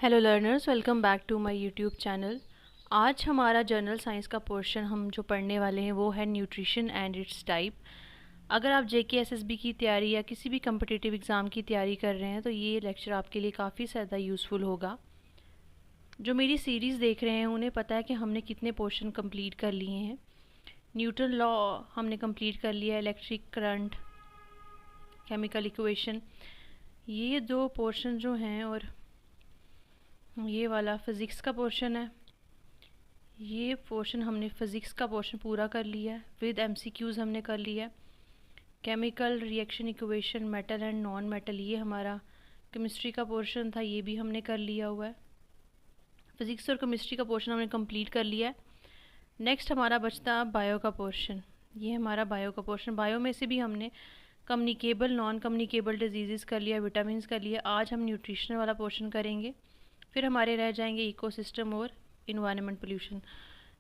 Hello learners, welcome back to my YouTube channel. आज हमारा general science का portion हम जो पढ़ने वाले हैं वो है न्यूट्रिशन एंड इट्स टाइप। अगर आप जेकेएसएसबी की तैयारी या किसी भी कम्पिटिटिव एग्ज़ाम की तैयारी कर रहे हैं तो ये लेक्चर आपके लिए काफ़ी ज़्यादा यूज़फुल होगा। जो मेरी सीरीज़ देख रहे हैं उन्हें पता है कि हमने कितने पोर्शन कंप्लीट कर लिए हैं। न्यूटन लॉ हमने कंप्लीट कर लिया, इलेक्ट्रिक करंट, केमिकल इक्वेशन, ये दो पोर्शन जो हैं, और ये वाला फ़िज़िक्स का पोर्शन है। ये पोर्शन हमने फ़िज़िक्स का पोर्शन पूरा कर लिया है, विद एमसीक्यूज़ हमने कर लिया है। Chemical reaction equation, metal and non metal, ये हमारा केमिस्ट्री का पोर्शन था, ये भी हमने कर लिया हुआ है। फ़िज़िक्स और केमिस्ट्री का पोर्शन हमने कंप्लीट कर लिया है। नेक्स्ट हमारा बचता है बायो का पोर्शन। ये हमारा बायो का पोर्शन, बायो में से भी हमने कम्युनिकेबल नॉन कम्युनिकेबल डिजीज़ कर लिया, विटामिन्स कर लिया। आज हम न्यूट्रिशन वाला पोर्शन करेंगे। फिर हमारे रह जाएंगे इकोसिस्टम और इन्वायरमेंट पोल्यूशन।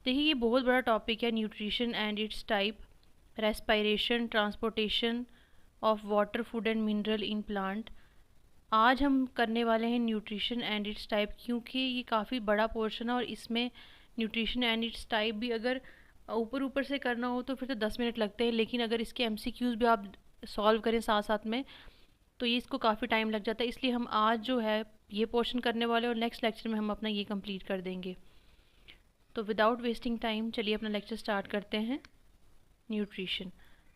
देखिए, ये बहुत बड़ा टॉपिक है, nutrition and it's type, respiration, transportation of water, food and mineral in plant. आज हम करने वाले हैं न्यूट्रिशन एंड इट्स टाइप, क्योंकि ये काफ़ी बड़ा पोर्शन है और इसमें न्यूट्रिशन एंड इट्स टाइप भी अगर ऊपर ऊपर से करना हो तो फिर तो 10 मिनट लगते हैं, लेकिन अगर इसके एमसीक्यूज़ भी आप सॉल्व करें साथ साथ में तो ये इसको काफ़ी टाइम लग जाता है। इसलिए हम आज जो है ये पोर्शन करने वाले और नेक्स्ट लेक्चर में हम अपना ये कंप्लीट कर देंगे। तो विदाउट वेस्टिंग टाइम चलिए अपना लेक्चर स्टार्ट करते हैं। न्यूट्रिशन,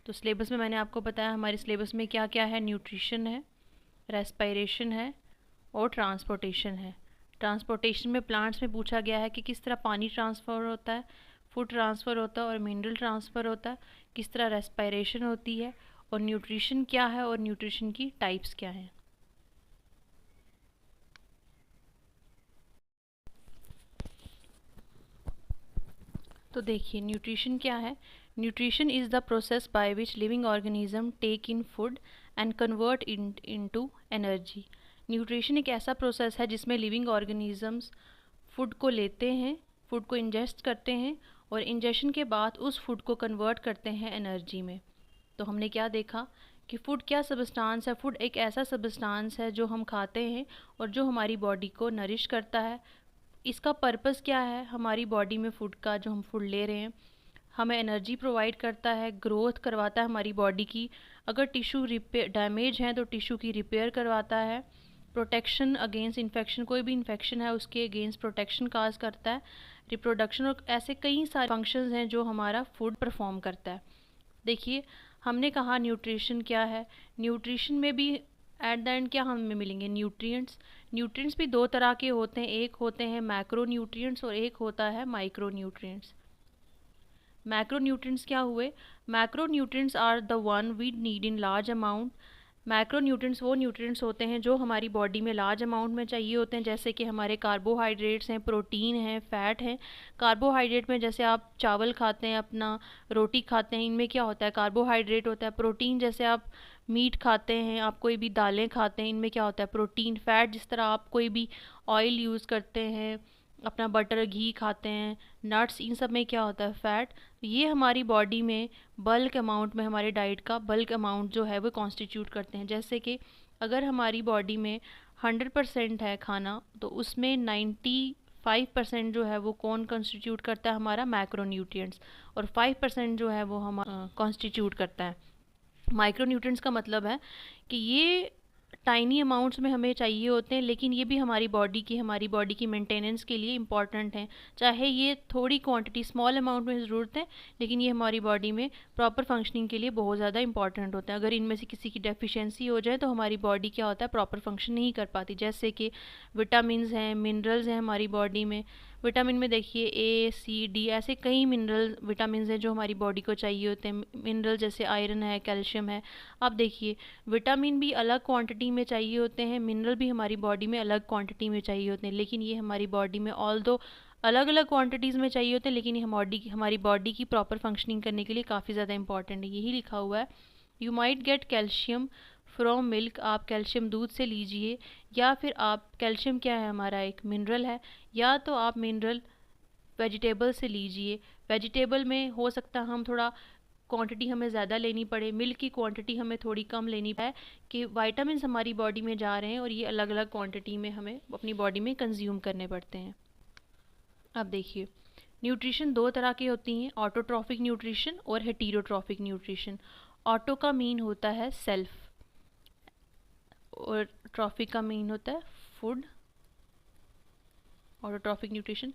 तो सिलेबस में मैंने आपको बताया हमारे सिलेबस में क्या क्या है। न्यूट्रिशन है, रेस्पिरेशन है और ट्रांसपोर्टेशन है। ट्रांसपोर्टेशन में प्लांट्स में पूछा गया है कि किस तरह पानी ट्रांसफ़र होता है, फूड ट्रांसफ़र होता है और मिनरल ट्रांसफ़र होता है, किस तरह रेस्पिरेशन होती है, और न्यूट्रिशन क्या है और न्यूट्रिशन की टाइप्स क्या हैं। तो देखिए, न्यूट्रिशन क्या है। Nutrition is the process by which living organism take in food and convert into energy. Nutrition एक ऐसा प्रोसेस है जिसमें लिविंग ऑर्गेनिजम्स फूड को लेते हैं, फूड को इंजेस्ट करते हैं और इंजेशन के बाद उस फूड को कन्वर्ट करते हैं एनर्जी में। तो हमने क्या देखा कि फूड क्या सबस्टांस है। फूड एक ऐसा सबस्टांस है जो हम खाते हैं और जो हमारी बॉडी को नरिश करता है। इसका पर्पस क्या है, हमारी बॉडी में फूड का जो हम फूड ले रहे हैं हमें एनर्जी प्रोवाइड करता है, ग्रोथ करवाता है हमारी बॉडी की। अगर टिश्यू रिपेयर डैमेज है तो टिश्यू की रिपेयर करवाता है। प्रोटेक्शन अगेंस्ट इन्फेक्शन, कोई भी इन्फेक्शन है उसके अगेंस्ट प्रोटेक्शन काज करता है। रिप्रोडक्शन, और ऐसे कई सारे फंक्शंस हैं जो हमारा फूड परफॉर्म करता है। देखिए, हमने कहा न्यूट्रिशन क्या है। न्यूट्रिशन में भी एट द एंड क्या हमें मिलेंगे, न्यूट्रिएंट्स। न्यूट्रिएंट्स भी दो तरह के होते हैं, एक होते हैं मैक्रो न्यूट्रिएंट्स और एक होता है माइक्रो न्यूट्रिएंट्स। मैक्रो न्यूट्रिएंट्स क्या हुए, macro nutrients are the one we need in large amount. Macro nutrients वो न्यूट्रिएंट्स होते हैं जो हमारी बॉडी में लार्ज अमाउंट में चाहिए होते हैं, जैसे कि हमारे कार्बोहाइड्रेट्स हैं, प्रोटीन हैं, फैट हैं। कार्बोहाइड्रेट में जैसे आप चावल खाते हैं, अपना रोटी खाते हैं, इनमें क्या होता है, कार्बोहाइड्रेट होता है। प्रोटीन जैसे आप मीट खाते हैं, आप कोई भी दालें खाते हैं, इनमें क्या होता है, प्रोटीन। फैट जिस तरह आप कोई भी ऑयल यूज़ करते हैं, अपना बटर घी खाते हैं, नट्स, इन सब में क्या होता है, फ़ैट। ये हमारी बॉडी में बल्क अमाउंट में, हमारे डाइट का बल्क अमाउंट जो है वो कॉन्स्टिट्यूट करते हैं। जैसे कि अगर हमारी बॉडी में 100% है खाना तो उसमें 95% जो है वो कौन कॉन्स्टिट्यूट करता है, हमारा मैक्रोन्यूट्रिएंट्स, और 5% जो है वो हम कॉन्स्टिट्यूट करता है माइक्रोन्यूट्रिएंट्स। का मतलब है कि ये टाइनी अमाउंट्स में हमें चाहिए होते हैं, लेकिन ये भी हमारी बॉडी की मेंटेनेंस के लिए इम्पॉर्टेंट हैं। चाहे ये थोड़ी क्वांटिटी स्मॉल अमाउंट में ज़रूरत है, लेकिन ये हमारी बॉडी में प्रॉपर फंक्शनिंग के लिए बहुत ज़्यादा इंपॉर्टेंट होते हैं। अगर इनमें से किसी की डेफिशिएंसी हो जाए तो हमारी बॉडी क्या होता है, प्रॉपर फंक्शन नहीं कर पाती। जैसे कि विटामिन्स हैं, मिनरल्स हैं हमारी बॉडी में। विटामिन में देखिए ए, सी, डी, ऐसे कई मिनरल विटामिन्स हैं जो हमारी बॉडी को चाहिए होते हैं। मिनरल जैसे आयरन है, कैल्शियम है। अब देखिए, विटामिन भी अलग क्वांटिटी में चाहिए होते हैं, मिनरल भी हमारी बॉडी में अलग क्वांटिटी में चाहिए होते हैं, लेकिन ये हमारी बॉडी में ऑल्दो अलग अलग क्वांटिटीज़ में चाहिए होते हैं, लेकिन ये हमारी बॉडी की प्रॉपर फंक्शनिंग करने के लिए काफ़ी ज़्यादा इंपॉर्टेंट है। यही लिखा हुआ है, you might get calcium from milk, आप कैल्शियम दूध से लीजिए, या फिर आप कैल्शियम क्या है, हमारा एक मिनरल है, या तो आप मिनरल वेजिटेबल से लीजिए। वेजिटेबल में हो सकता है हम थोड़ा क्वांटिटी हमें ज़्यादा लेनी पड़े, मिल्क की क्वांटिटी हमें थोड़ी कम लेनी पड़े, कि वाइटामिन हमारी बॉडी में जा रहे हैं और ये अलग अलग क्वांटिटी में हमें अपनी बॉडी में कंज्यूम करने पड़ते हैं। अब देखिए, न्यूट्रिशन दो तरह की होती हैं, ऑटोट्रॉफिक न्यूट्रिशन और हेटेरोट्रॉफिक न्यूट्रिशन। ऑटो का मीन होता है सेल्फ और ट्रॉफिक का मीन होता है फूड। ऑटोट्रॉफिक न्यूट्रिशन,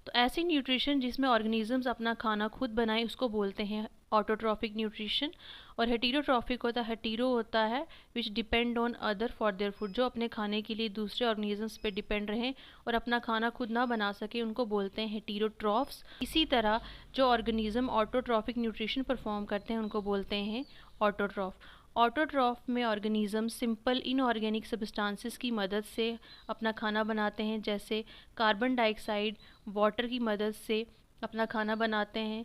तो ऐसी न्यूट्रिशन जिसमें ऑर्गेनिजम्स अपना खाना खुद बनाए उसको बोलते हैं ऑटोट्रॉफिक न्यूट्रिशन। और हेटेरोट्रॉफिक हेटेरो होता है विच depend on other for their food, जो अपने खाने के लिए दूसरे ऑर्गेनिजम्स पे डिपेंड रहें और अपना खाना खुद ना बना सके, उनको बोलते हैं हेटेरोट्रॉफ्स। इसी तरह जो ऑर्गेनिज्म ऑटोट्रॉफिक न्यूट्रिशन परफॉर्म करते हैं उनको बोलते हैं ऑटोट्रॉफ। ऑटोट्रॉफ में ऑर्गेनिज्म सिंपल इनऑर्गेनिक सब्सटेंसेस की मदद से अपना खाना बनाते हैं, जैसे कार्बन डाइऑक्साइड वाटर की मदद से अपना खाना बनाते हैं।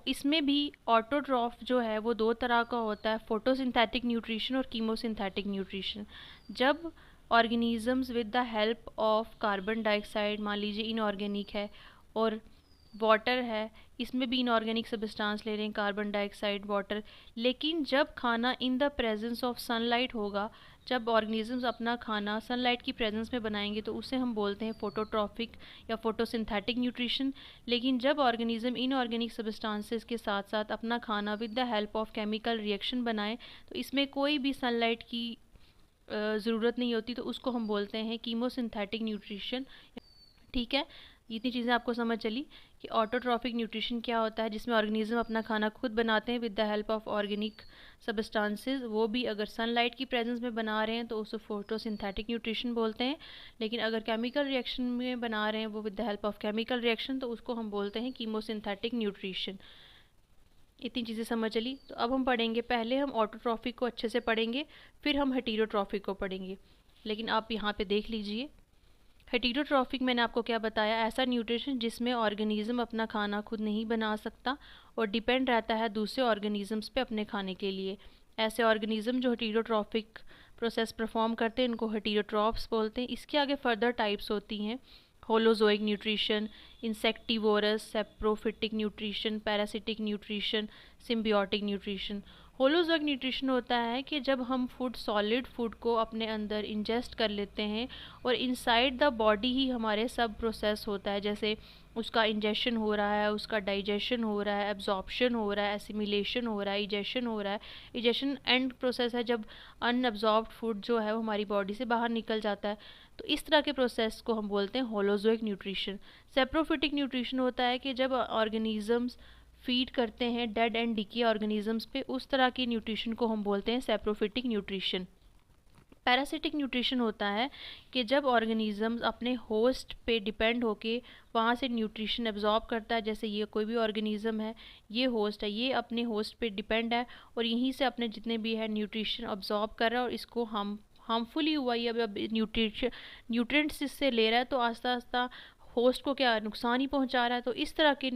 इसमें भी ऑटोट्रॉफ जो है वो दो तरह का होता है, फोटोसिंथेटिक न्यूट्रिशन और कीमोसिंथेटिक न्यूट्रिशन। जब organisms with the help of carbon dioxide, मान लीजिए इनऑर्गेनिक है, और वाटर है, इसमें भी इनऑर्गेनिक सब्सटेंस ले रहे हैं, कार्बन डाइऑक्साइड वाटर, लेकिन जब खाना इन द प्रेजेंस ऑफ सनलाइट होगा, जब ऑर्गेनिजम्स अपना खाना सनलाइट की प्रेजेंस में बनाएंगे तो उसे हम बोलते हैं फोटोट्रॉफिक या फोटोसिंथेटिक न्यूट्रिशन। लेकिन जब ऑर्गेनिज्म इनऑर्गेनिक सब्सटेंसेस के साथ साथ अपना खाना with the help of chemical reaction बनाए, तो इसमें कोई भी सनलाइट की ज़रूरत नहीं होती, तो उसको हम बोलते हैं कीमोसिंथेटिक न्यूट्रिशन। ठीक है, इतनी चीज़ें आपको समझ चली कि ऑटोट्रॉफिक न्यूट्रिशन क्या होता है, जिसमें ऑर्गेनिज्म अपना खाना खुद बनाते हैं with the help of organic substances, वो भी अगर सनलाइट की प्रेजेंस में बना रहे हैं तो उसे फोटोसिंथेटिक न्यूट्रिशन बोलते हैं। लेकिन अगर केमिकल रिएक्शन में बना रहे हैं वो with the help of chemical reaction, तो उसको हम बोलते हैं कीमोसिंथेटिक न्यूट्रिशन। इतनी चीज़ें समझ चली। तो अब हम पढ़ेंगे, पहले हम ऑटोट्रॉफिक को अच्छे से पढ़ेंगे, फिर हम हेटेरोट्रॉफिक को पढ़ेंगे। लेकिन आप यहाँ पे देख लीजिए, हेटेरोट्रॉफिक मैंने आपको क्या बताया, ऐसा न्यूट्रिशन जिसमें ऑर्गेनिज्म अपना खाना खुद नहीं बना सकता और डिपेंड रहता है दूसरे ऑर्गेनिजम्स पे अपने खाने के लिए। ऐसे ऑर्गेनिज्म जो हेटेरोट्रॉफिक प्रोसेस परफॉर्म करते हैं उनको हेटेरोट्रॉफ्स बोलते हैं। इसके आगे फर्दर टाइप्स होती हैं, holozoic nutrition, insectivorous, saprophytic nutrition, parasitic nutrition, symbiotic nutrition. Holozoic nutrition होता है कि जब हम फूड, सॉलिड फूड को अपने अंदर इंजेस्ट कर लेते हैं और इनसाइड द बॉडी ही हमारे सब प्रोसेस होता है, जैसे उसका इंजेशन हो रहा है, उसका डाइजेशन हो रहा है, एब्जॉर्प्शन हो रहा है, एसिमिलेशन हो रहा है, इजेशन हो रहा है। इजेशन एंड प्रोसेस है जब अनअब्जॉर्ब्ड फूड जो है वो हमारी बॉडी से बाहर निकल जाता है। तो इस तरह के प्रोसेस को हम बोलते हैं होलोजोइक न्यूट्रिशन। सेप्रोफिटिक न्यूट्रिशन होता है कि जब ऑर्गेनिजम्स फीड करते हैं डेड एंड डिके ऑर्गेनिजम्स पे, उस तरह की न्यूट्रिशन को हम बोलते हैं सेप्रोफिटिक न्यूट्रिशन। पैरासिटिक न्यूट्रिशन होता है कि जब ऑर्गेनिजम्स अपने होस्ट पे डिपेंड होके वहाँ से न्यूट्रिशन एब्जॉर्ब करता है, जैसे ये कोई भी ऑर्गेनिज्म है, ये होस्ट है, ये अपने होस्ट पे डिपेंड है और यहीं से अपने जितने भी है न्यूट्रिशन एब्जॉर्ब कर रहा है और इसको हम हार्मफुल ही हुआ, ये अब न्यूट्रिएंट्स इससे ले रहा है तो आस्ता आस्ता होस्ट को क्या नुकसान ही पहुंचा रहा है। तो इस तरह के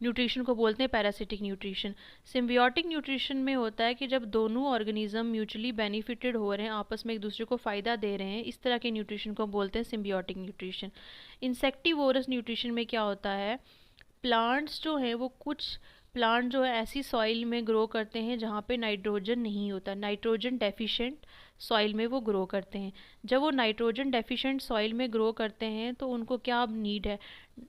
न्यूट्रिशन को बोलते हैं पैरासिटिक न्यूट्रिशन। सिम्बियोटिक न्यूट्रिशन में होता है कि जब दोनों ऑर्गेनिज्म म्यूचुअली बेनिफिटेड हो रहे हैं, आपस में एक दूसरे को फ़ायदा दे रहे हैं, इस तरह के न्यूट्रिशन को बोलते हैं सिम्बियोटिक न्यूट्रिशन। इंसेक्टिवोरस न्यूट्रिशन में क्या होता है, प्लांट्स जो हैं वो कुछ प्लांट जो है ऐसी सॉइल में ग्रो करते हैं जहाँ पे नाइट्रोजन नहीं होता, नाइट्रोजन डेफिशिएंट सॉइल में वो ग्रो करते हैं। जब वो नाइट्रोजन डेफिशिएंट सॉइल में ग्रो करते हैं तो उनको क्या नीड है,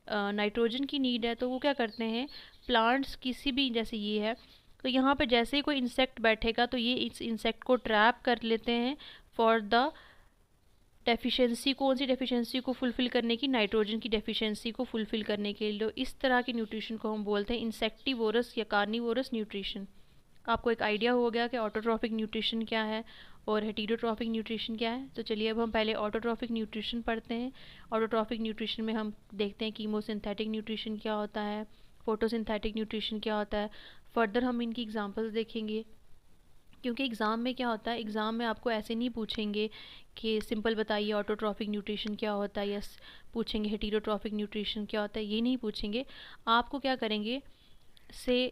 नाइट्रोजन की नीड है, तो वो क्या करते हैं, प्लांट्स किसी भी, जैसे ये है, तो यहाँ पे जैसे ही कोई इंसेक्ट बैठेगा तो ये इस इंसेक्ट को ट्रैप कर लेते हैं फॉर द डेफिशिएंसी, कौन सी डेफिशिएंसी को फुलफ़िल करने की, नाइट्रोजन की डेफिशिएंसी को फुलफ़िल करने के लिए। इस तरह के न्यूट्रिशन को हम बोलते हैं इंसेक्टिवोरस या कार्निवोरस न्यूट्रिशन। आपको एक आइडिया हो गया कि ऑटोट्रॉफिक न्यूट्रिशन क्या है और हेटेरोट्रॉफिक न्यूट्रिशन क्या है। तो चलिए अब हम पहले ऑटोट्रॉफिक न्यूट्रिशन पढ़ते हैं। ऑटोट्रॉफिक न्यूट्रिशन में हम देखते हैं कीमोसिंथेटिक न्यूट्रिशन क्या होता है, फोटोसिंथेटिक न्यूट्रिशन क्या होता है। फर्दर हम इनकी एग्जांपल्स देखेंगे, क्योंकि एग्ज़ाम में क्या होता है, एग्ज़ाम में आपको ऐसे नहीं पूछेंगे कि सिंपल बताइए ऑटोट्रॉफिक न्यूट्रिशन क्या होता है, या पूछेंगे हेटेरोट्रॉफिक न्यूट्रिशन क्या होता है, ये नहीं पूछेंगे। आपको क्या करेंगे से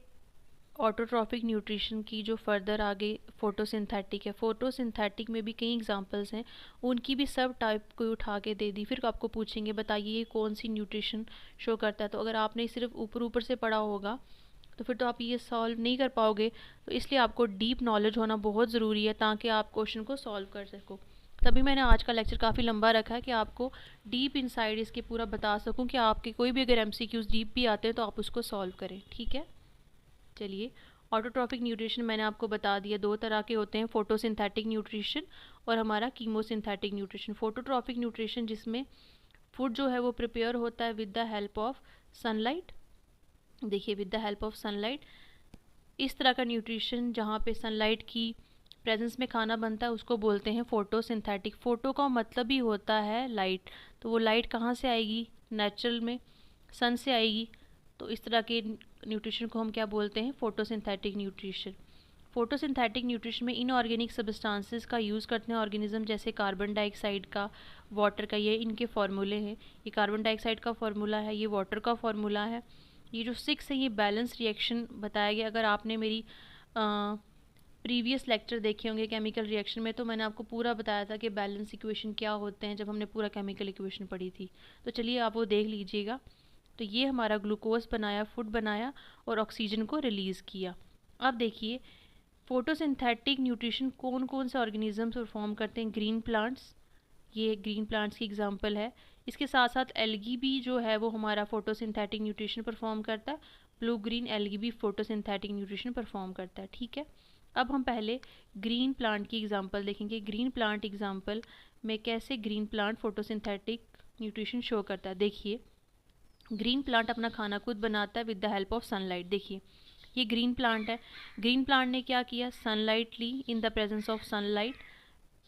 ऑटोट्रॉफिक न्यूट्रिशन की जो फर्दर आगे फोटोसिंथेटिक है, फोटोसिंथेटिक में भी कई एग्जांपल्स हैं, उनकी भी सब टाइप को उठा के दे दी, फिर आपको पूछेंगे बताइए ये कौन सी न्यूट्रिशन शो करता है। तो अगर आपने सिर्फ ऊपर ऊपर से पढ़ा होगा तो फिर तो आप ये सॉल्व नहीं कर पाओगे। तो इसलिए आपको डीप नॉलेज होना बहुत ज़रूरी है ताकि आप क्वेश्चन को सॉल्व कर सको। तभी मैंने आज का लेक्चर काफ़ी लंबा रखा है कि आपको डीप इनसाइड इसके पूरा बता सकूं कि आपके कोई भी अगर MCQs डीप भी आते हैं तो आप उसको सॉल्व करें। ठीक है, चलिए। ऑटोट्रॉफिक न्यूट्रिशन मैंने आपको बता दिया, दो तरह के होते हैं, फोटोसिंथेटिक न्यूट्रिशन और हमारा कीमोसिंथेटिक न्यूट्रिशन। फोटोट्रॉफिक न्यूट्रिशन जिसमें फूड जो है वो प्रिपेयर होता है with the help of sunlight. देखिए, with the help of sunlight, इस तरह का न्यूट्रिशन जहाँ पे सनलाइट की प्रेजेंस में खाना बनता है उसको बोलते हैं फोटोसिंथेटिक। फोटो का मतलब ही होता है लाइट, तो वो लाइट कहाँ से आएगी? नेचुरल में सन से आएगी। तो इस तरह के न्यूट्रिशन को हम क्या बोलते हैं? Photosynthetic nutrition. फोटोसिंथेटिक न्यूट्रिशन में इनऑर्गेनिक सब्सटेंसेस का यूज़ करते हैं ऑर्गेनिज्म, जैसे कार्बन डाइऑक्साइड का, वाटर का। ये इनके फार्मूले हैं। ये कार्बन डाइऑक्साइड का फार्मूला है, ये वाटर का फार्मूला है। ये जो 6 है ये बैलेंस रिएक्शन बताया गया। अगर आपने मेरी प्रीवियस लेक्चर देखे होंगे केमिकल रिएक्शन में, तो मैंने आपको पूरा बताया था कि बैलेंस इक्वेशन क्या होते हैं जब हमने पूरा केमिकल इक्वेशन पढ़ी थी। तो चलिए आप वो देख लीजिएगा। तो ये हमारा ग्लूकोज बनाया, फूड बनाया और ऑक्सीजन को रिलीज़ किया। अब देखिए, फोटोसिंथेटिक न्यूट्रिशन कौन कौन से ऑर्गेनिजम्स परफॉर्म करते हैं? ग्रीन प्लांट्स, ये ग्रीन प्लांट्स की एग्जांपल है। इसके साथ साथ एल्गी भी जो है वो हमारा फोटोसिंथेटिक न्यूट्रिशन परफॉर्म करता है। ब्लू ग्रीन एल्गी भी फोटोसिंथेटिक न्यूट्रिशन परफॉर्म करता है। ठीक है, अब हम पहले ग्रीन प्लांट की एग्जांपल देखेंगे। ग्रीन प्लांट एग्जांपल में कैसे green plant photosynthetic nutrition show करता है। देखिए, ग्रीन प्लांट अपना खाना खुद बनाता है with the help of sunlight. देखिए, ये ग्रीन प्लांट है। ग्रीन प्लांट ने क्या किया? सनलाइट ली। In the presence of sunlight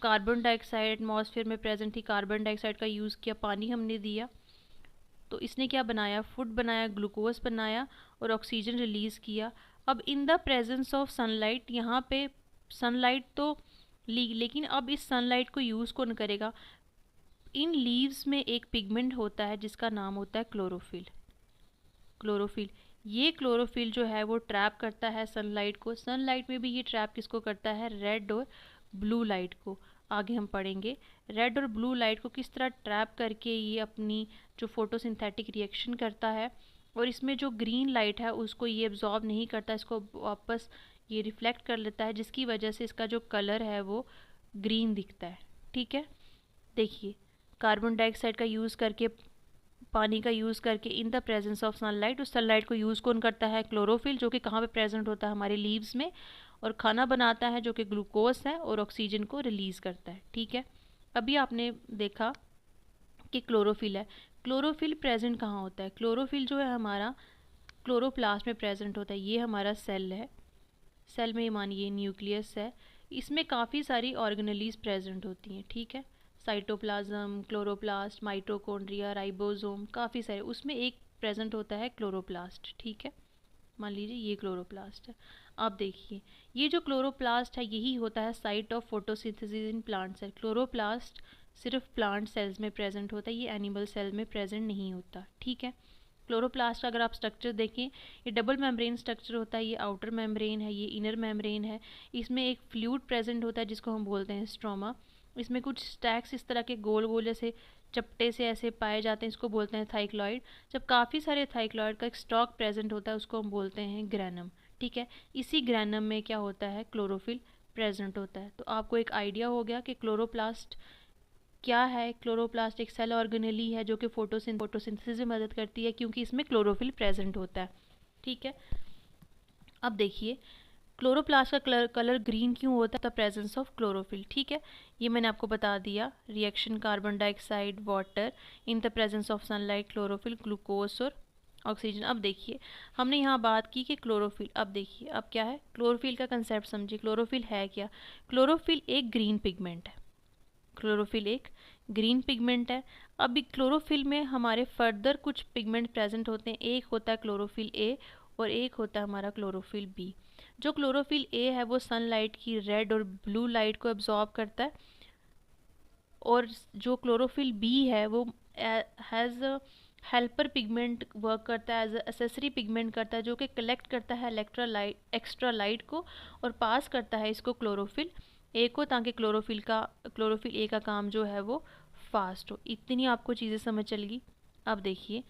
carbon dioxide atmosphere में प्रेजेंट थी, कार्बन डाइऑक्साइड का यूज़ किया, पानी हमने दिया, तो इसने क्या बनाया? फूड बनाया, ग्लूकोज बनाया और ऑक्सीजन रिलीज़ किया। अब इन द प्रेजेंस ऑफ सनलाइट, यहाँ पे सनलाइट तो ली, लेकिन अब इस सनलाइट को यूज़ कौन करेगा? इन लीव्स में एक पिगमेंट होता है जिसका नाम होता है क्लोरोफिल। क्लोरोफिल, ये क्लोरोफिल जो है वो ट्रैप करता है सनलाइट को। सनलाइट में भी ये ट्रैप किसको करता है? रेड और ब्लू लाइट को। आगे हम पढ़ेंगे रेड और ब्लू लाइट को किस तरह ट्रैप करके ये अपनी जो फोटोसिंथेटिक रिएक्शन करता है, और इसमें जो ग्रीन लाइट है उसको ये एब्जॉर्ब नहीं करता, इसको वापस ये रिफ्लेक्ट कर लेता है, जिसकी वजह से इसका जो कलर है वो ग्रीन दिखता है। ठीक है, देखिए, कार्बन डाइऑक्साइड का यूज़ करके, पानी का यूज़ करके, इन द प्रेजेंस ऑफ सनलाइट, उस सनलाइट को यूज़ कौन करता है? क्लोरोफिल, जो कि कहाँ पे प्रेजेंट होता है? हमारे लीव्स में, और खाना बनाता है जो कि ग्लूकोज है और ऑक्सीजन को रिलीज़ करता है। ठीक है, अभी आपने देखा कि क्लोरोफिल है। क्लोरोफिल प्रेजेंट कहाँ होता है? क्लोरोफिल जो है हमारा क्लोरोप्लास्ट में प्रेजेंट होता है। ये हमारा सेल है, सेल में मानिए न्यूक्लियस है, इसमें काफ़ी सारी ऑर्गेनेलीज प्रेजेंट होती हैं। ठीक है, साइटोप्लाज्म, क्लोरोप्लास्ट, माइटोकॉन्ड्रिया, राइबोसोम, काफ़ी सारे, उसमें एक प्रेजेंट होता है क्लोरोप्लास्ट। ठीक है, मान लीजिए ये क्लोरोप्लास्ट है। अब देखिए, ये जो क्लोरोप्लास्ट है यही होता है site of photosynthesis in plant cell. Chloroplast सिर्फ प्लांट सेल्स में प्रेजेंट होता है, ये एनिमल सेल में प्रेजेंट नहीं होता। ठीक है, क्लोरोप्लास्ट का अगर आप स्ट्रक्चर देखें, ये डबल मेम्ब्रेन स्ट्रक्चर होता है। ये आउटर मेम्ब्रेन है, ये इनर मेम्ब्रेन है। इसमें एक फ्लूइड प्रेजेंट होता है जिसको हम बोलते हैं स्ट्रोमा। इसमें कुछ स्टैक्स इस तरह के गोल गोल जैसे चपटे से ऐसे पाए जाते हैं, इसको बोलते हैं थाइक्लॉइड। जब काफ़ी सारे थाइक्लॉइड का एक स्टॉक प्रेजेंट होता है उसको हम बोलते हैं ग्रैनम। ठीक है, इसी ग्रैनम में क्या होता है? क्लोरोफिल प्रेजेंट होता है। तो आपको एक आइडिया हो गया कि क्लोरोप्लास्ट क्या है। क्लोरोप्लास्ट एक सेल ऑर्गेनेली है जो कि फोटोसिंथेसिस में मदद करती है क्योंकि इसमें क्लोरोफिल प्रेजेंट होता है। ठीक है, अब देखिए, क्लोरोप्लास्ट का कलर ग्रीन क्यों होता है? The presence of chlorophyll. ठीक है, ये मैंने आपको बता दिया। Reaction carbon dioxide, water, in the presence of sunlight, chlorophyll, glucose और ऑक्सीजन। अब देखिए, हमने यहाँ बात की कि क्लोरोफिल, अब देखिए अब क्या है? क्लोरोफिल का कंसेप्ट समझिए। क्लोरोफिल है क्या? क्लोरोफिल एक ग्रीन पिगमेंट है। क्लोरोफिल एक ग्रीन पिगमेंट है। अब क्लोरोफिल में हमारे फर्दर कुछ पिगमेंट प्रेजेंट होते हैं। एक होता है क्लोरोफिल ए और एक होता है हमारा क्लोरोफिल बी। जो क्लोरोफिल ए है वो सनलाइट की रेड और ब्लू लाइट को एब्जॉर्ब करता है, और जो क्लोरोफिल बी है वो हैज़ हेल्पर पिगमेंट वर्क करता है, एज एसेसरी पिगमेंट करता है, जो कि कलेक्ट करता है एक्स्ट्रा लाइट को और पास करता है इसको क्लोरोफिल ए को, ताकि क्लोरोफिल ए का काम जो है वो फास्ट हो। इतनी आपको चीज़ें समझ चल गई। अब देखिए,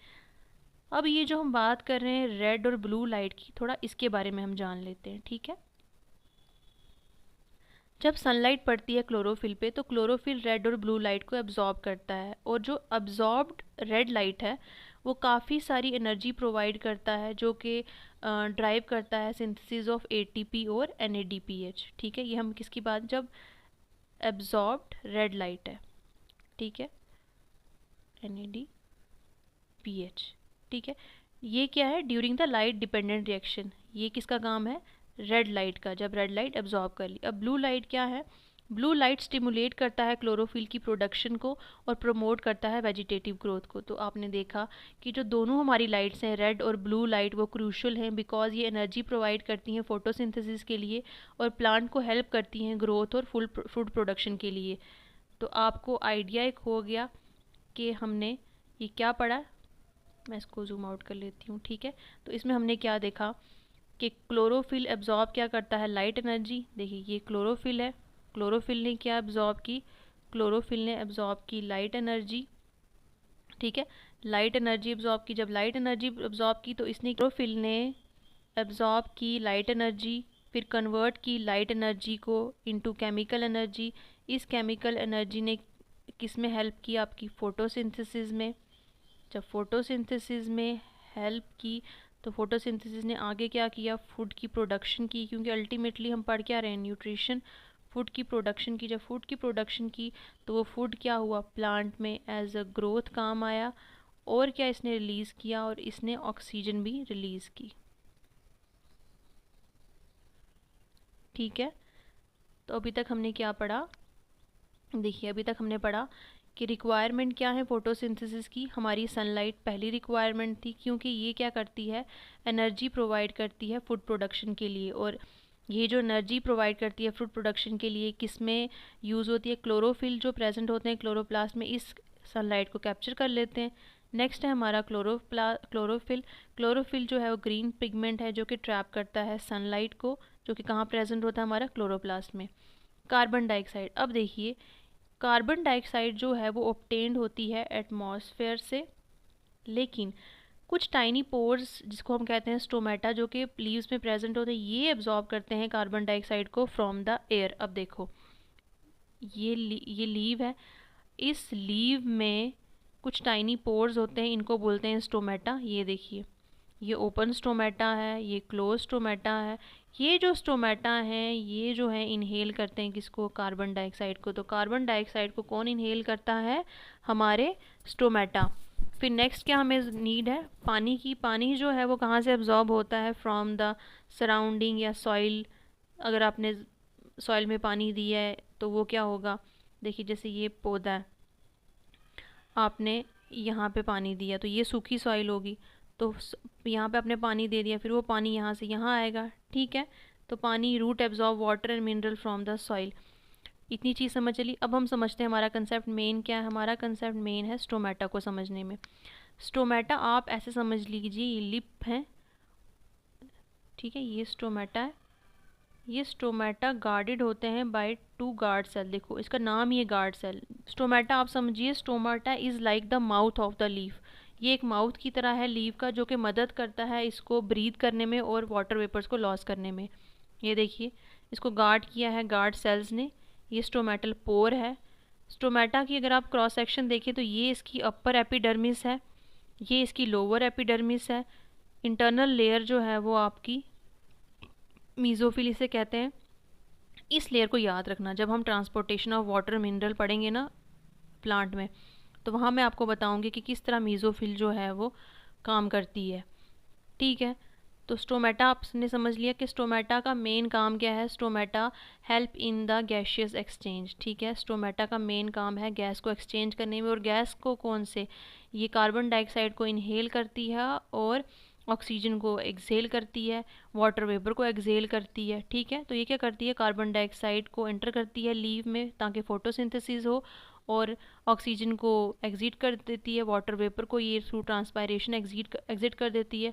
अब ये जो हम बात कर रहे हैं रेड और ब्लू लाइट की, थोड़ा इसके बारे में हम जान लेते हैं, ठीक है। जब सनलाइट पड़ती है क्लोरोफिल पे तो क्लोरोफिल रेड और ब्लू लाइट को एब्जॉर्ब करता है, और जो एब्जॉर्ब्ड रेड लाइट है वो काफ़ी सारी एनर्जी प्रोवाइड करता है, जो कि ड्राइव करता है सिंथेसिस ऑफ एटीपी और एनएडीपीएच, ठीक है। ये हम किसकी बात, जब एब्जॉर्ब्ड रेड लाइट है, ठीक है, एनएडीपीएच, ठीक है। ये क्या है, during the light dependent reaction, ये किसका काम है, रेड लाइट का, जब रेड लाइट एब्जॉर्ब कर ली। अब ब्लू लाइट क्या है, ब्लू लाइट स्टिमुलेट करता है क्लोरोफिल की प्रोडक्शन को और प्रमोट करता है वेजिटेटिव ग्रोथ को। तो आपने देखा कि जो दोनों हमारी लाइट्स हैं, रेड और ब्लू लाइट, वो क्रूशल हैं बिकॉज ये एनर्जी प्रोवाइड करती हैं फोटोसिंथेसिस के लिए और प्लांट को हेल्प करती हैं ग्रोथ और फूड प्रोडक्शन के लिए। तो आपको आइडिया एक हो गया कि हमने ये क्या पढ़ा। मैं इसको जूम आउट कर लेती हूँ, ठीक है। तो इसमें हमने क्या देखा कि क्लोरोफिल एब्जॉर्ब क्या करता है, लाइट एनर्जी। देखिए ये क्लोरोफिल है, क्लोरोफिल ने क्या एब्जॉर्ब की, क्लोरोफिल ने एब्जॉर्ब की लाइट एनर्जी, ठीक है, लाइट एनर्जी एब्जॉर्ब की। जब लाइट एनर्जी एब्जॉर्ब की तो इसने, क्लोरोफिल ने एब्जॉर्ब की लाइट एनर्जी, फिर कन्वर्ट की लाइट एनर्जी को इनटू केमिकल एनर्जी। इस केमिकल एनर्जी ने किस में हेल्प की, आपकी फोटोसिंथेसिस में। जब फोटोसिंथेसिस में हेल्प की तो फोटोसिंथेसिस ने आगे क्या किया, फूड की प्रोडक्शन की, क्योंकि अल्टीमेटली हम पढ़ क्या रहे हैं, न्यूट्रिशन। फूड की प्रोडक्शन की, जब फूड की प्रोडक्शन की तो वो फूड क्या हुआ, प्लांट में एज अ ग्रोथ काम आया। और क्या इसने रिलीज़ किया, और इसने ऑक्सीजन भी रिलीज़ की, ठीक है। तो अभी तक हमने क्या पढ़ा, देखिए अभी तक हमने पढ़ा कि रिक्वायरमेंट क्या है फोटोसिंथेसिस की, हमारी सनलाइट पहली रिक्वायरमेंट थी, क्योंकि ये क्या करती है, एनर्जी प्रोवाइड करती है फूड प्रोडक्शन के लिए। और ये जो एनर्जी प्रोवाइड करती है फूड प्रोडक्शन के लिए किस में यूज़ होती है, क्लोरोफिल जो प्रेजेंट होते हैं क्लोरोप्लास्ट में, इस सनलाइट को कैप्चर कर लेते हैं। नेक्स्ट है हमारा क्लोरोफिल। क्लोरोफिल जो है वो ग्रीन पिगमेंट है जो कि ट्रैप करता है सनलाइट को, जो कि कहाँ प्रेजेंट होता है, हमारा क्लोरोप्लास्ट में। कार्बन डाइऑक्साइड, अब देखिए कार्बन डाइऑक्साइड जो है वो ऑब्टेन्ड होती है एटमॉस्फेयर से, लेकिन कुछ टाइनी पोर्स जिसको हम कहते हैं स्टोमेटा, जो कि लीव्स में प्रेजेंट होते हैं, ये एब्जॉर्ब करते हैं कार्बन डाइऑक्साइड को फ्रॉम द एयर। अब देखो ये लीव है, इस लीव में कुछ टाइनी पोर्स होते हैं, इनको बोलते हैं स्टोमेटा। ये देखिए ये ओपन स्टोमेटा है, ये क्लोज स्टोमेटा है। ये जो स्टोमेटा हैं ये जो है इनहेल करते हैं किसको, कार्बन डाइऑक्साइड को। तो कार्बन डाइऑक्साइड को कौन इनहेल करता है, हमारे स्टोमेटा। फिर नेक्स्ट क्या हमें नीड है, पानी की। पानी जो है वो कहाँ से एब्जॉर्ब होता है, फ्रॉम द सराउंडिंग या सॉइल। अगर आपने सॉइल में पानी दिया है तो वो क्या होगा, देखिए जैसे ये पौधा है, आपने यहाँ पे पानी दिया तो ये सूखी सॉइल होगी, तो यहाँ पे आपने पानी दे दिया, फिर वो पानी यहाँ से यहाँ आएगा, ठीक है। तो पानी, root absorb water and mineral from the soil. इतनी चीज़ समझ चली। अब हम समझते हैं हमारा कंसेप्ट मेन क्या है, हमारा कंसेप्ट मेन है स्टोमेटा को समझने में। स्टोमेटा आप ऐसे समझ लीजिए ये लिप है, ठीक है, ये स्टोमेटा है। ये स्टोमेटा गार्डेड होते हैं बाय 2 गार्ड सेल। देखो इसका नाम ही है गार्ड सेल। स्टोमेटा आप समझिए, stomata is like the mouth of the leaf. ये एक माउथ की तरह है लीव का, जो कि मदद करता है इसको ब्रीथ करने में और वाटर वेपर्स को लॉस करने में। ये देखिए इसको गार्ड किया है गार्ड सेल्स ने। ये स्टोमेटल पोर है। स्टोमेटा की अगर आप क्रॉस सेक्शन देखें तो ये इसकी अपर एपिडर्मिस है, ये इसकी लोअर एपिडर्मिस है। इंटरनल लेयर जो है वो आपकी मीज़ोफिल इसे कहते हैं। इस लेयर को याद रखना, जब हम ट्रांसपोर्टेशन ऑफ वाटर मिनरल पढ़ेंगे ना प्लांट में, तो वहाँ मैं आपको बताऊंगी कि किस तरह मीज़ोफिल जो है वो काम करती है, ठीक है। तो स्टोमेटा आपने समझ लिया कि स्टोमेटा का मेन काम क्या है, stomata help in the gaseous exchange, ठीक है। स्टोमेटा का मेन काम है गैस को एक्सचेंज करने में, और गैस को कौन से, ये कार्बन डाइऑक्साइड को इनहेल करती है और ऑक्सीजन को एक्सहेल करती है, वाटर वेपर को एक्सहेल करती है, ठीक है। तो ये क्या करती है, कार्बन डाइऑक्साइड को एंटर करती है लीव में ताकि फोटोसिंथेसिस हो, और ऑक्सीजन को एग्जिट कर देती है, वाटर वेपर को ये थ्रू ट्रांसपायरेशन एग्जिट कर देती है।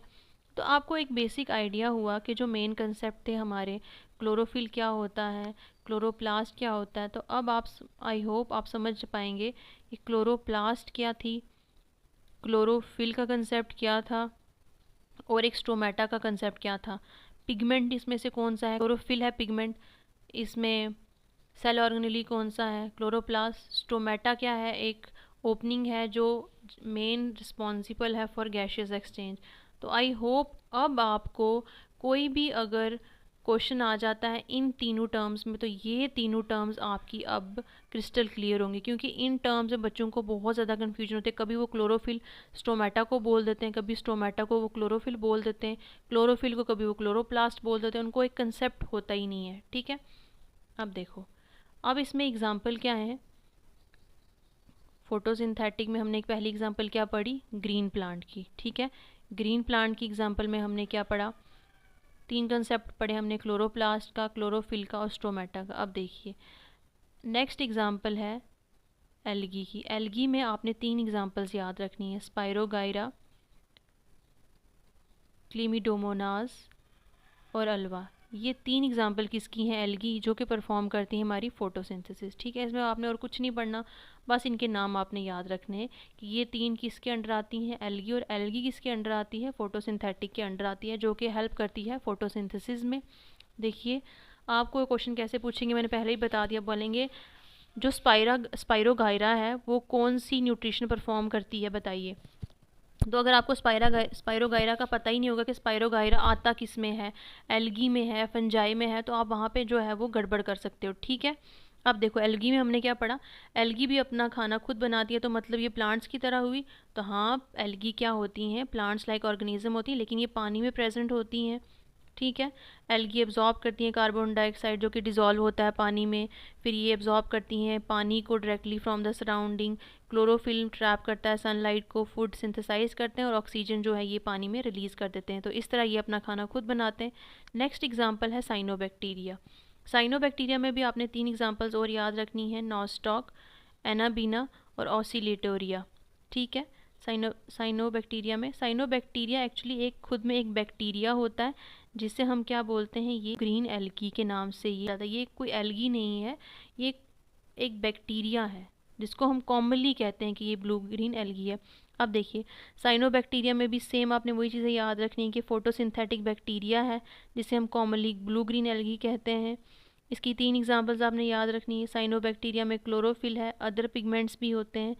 तो आपको एक बेसिक आइडिया हुआ कि जो मेन कंसेप्ट थे हमारे, क्लोरोफिल क्या होता है, क्लोरोप्लास्ट क्या होता है। तो अब आप, आई होप आप समझ पाएंगे कि क्लोरोप्लास्ट क्या थी, क्लोरोफिल का कंसेप्ट क्या था और एक स्टोमेटा का कंसेप्ट क्या था। पिगमेंट इसमें से कौन सा है, क्लोरोफिल है पिगमेंट, इसमें सेल ऑर्गेनेली कौन सा है, क्लोरोप्लास्ट। स्टोमेटा क्या है, एक ओपनिंग है जो मेन रिस्पॉन्सिबल है फॉर गैशियस एक्सचेंज। तो आई होप अब आपको कोई भी अगर क्वेश्चन आ जाता है इन तीनों टर्म्स में तो ये तीनों टर्म्स आपकी अब क्रिस्टल क्लियर होंगी, क्योंकि इन टर्म्स में बच्चों को बहुत ज़्यादा कन्फ्यूजन होती है। कभी वो क्लोरोफिल स्टोमेटा को बोल देते हैं, कभी स्टोमेटा को वो क्लोरोफिल बोल देते हैं, क्लोरोफिल को कभी वो क्लोरोप्लास्ट बोल देते हैं, उनको एक कंसेप्ट होता ही नहीं है। ठीक है, अब देखो, अब इसमें एग्जाम्पल क्या है। फोटोसिंथेटिक में हमने एक पहली एग्जाम्पल क्या पढ़ी, ग्रीन प्लांट की। ठीक है, ग्रीन प्लांट की एग्जाम्पल में हमने क्या पढ़ा, तीन कंसेप्ट पढ़े हमने, क्लोरोप्लास्ट का, क्लोरोफिल का और स्टोमेटा का। अब देखिए नेक्स्ट एग्जाम्पल है एल्गी की। एल्गी में आपने तीन एग्जाम्पल्स याद रखनी है, स्पायरोगाइरा, क्लीमिडोमोनास और अल्वा। ये तीन एग्जाम्पल किसकी हैं, एल्गी, जो कि परफॉर्म करती हैं हमारी फोटोसिंथेसिस। ठीक है, इसमें आपने और कुछ नहीं पढ़ना, बस इनके नाम आपने याद रखने हैं कि ये तीन किसके अंडर आती हैं, एल्गी, और एल्गी किसके अंडर आती है, फोटोसिंथेटिक के अंडर आती है, जो कि हेल्प करती है फोटोसिंथेसिस में। देखिए आपको क्वेश्चन कैसे पूछेंगे, मैंने पहले ही बता दिया, बोलेंगे जो स्पायरोगाइरा है वो कौन सी न्यूट्रिशन परफॉर्म करती है बताइए। तो अगर आपको स्पायरोगाइरा का पता ही नहीं होगा कि स्पायरोगाइरा आता किस में है, एल्गी में है, फंजाई में है, तो आप वहाँ पे जो है वो गड़बड़ कर सकते हो। ठीक है, अब देखो एल्गी में हमने क्या पढ़ा, एल्गी भी अपना खाना खुद बनाती है, तो मतलब ये प्लांट्स की तरह हुई। तो हाँ, एल्गी क्या होती हैं, प्लांट्स लाइक ऑर्गेनिज्म होती हैं, लेकिन ये पानी में प्रेजेंट होती हैं। ठीक है, एल्गी एब्जॉर्ब करती हैं कार्बन डाइऑक्साइड जो कि डिज़ोल्व होता है पानी में, फिर ये एब्जॉर्ब करती हैं पानी को directly from the surrounding, chlorophyll trap करता है सनलाइट को, फूड सिंथेसाइज करते हैं और ऑक्सीजन जो है ये पानी में रिलीज़ कर देते हैं। तो इस तरह ये अपना खाना खुद बनाते हैं। नेक्स्ट एग्जाम्पल है साइनोबैक्टीरिया। साइनोबैक्टीरिया में भी आपने तीन एग्जाम्पल्स और याद रखनी है, नॉस्टॉक, एनाबीना और ऑसिलेटोरिया। ठीक है, साइनोबैक्टीरिया में, साइनोबैक्टीरिया एक्चुअली एक खुद में एक बैक्टीरिया होता है जिसे हम क्या बोलते हैं, ये ग्रीन एल्गी के नाम से ये ज़्यादा, ये कोई एल्गी नहीं है, ये एक बैक्टीरिया है जिसको हम कॉमनली कहते हैं कि ये ब्लू ग्रीन एल्गी है। अब देखिए साइनोबैक्टीरिया में भी सेम आपने वही चीज़ें याद रखनी है कि फोटोसिंथेटिक बैक्टीरिया है जिसे हम कॉमनली ब्लू ग्रीन एल्गी कहते हैं। इसकी तीन एग्जांपल्स आपने याद रखनी है, साइनोबैक्टीरिया में क्लोरोफिल है, अदर पिगमेंट्स भी होते हैं,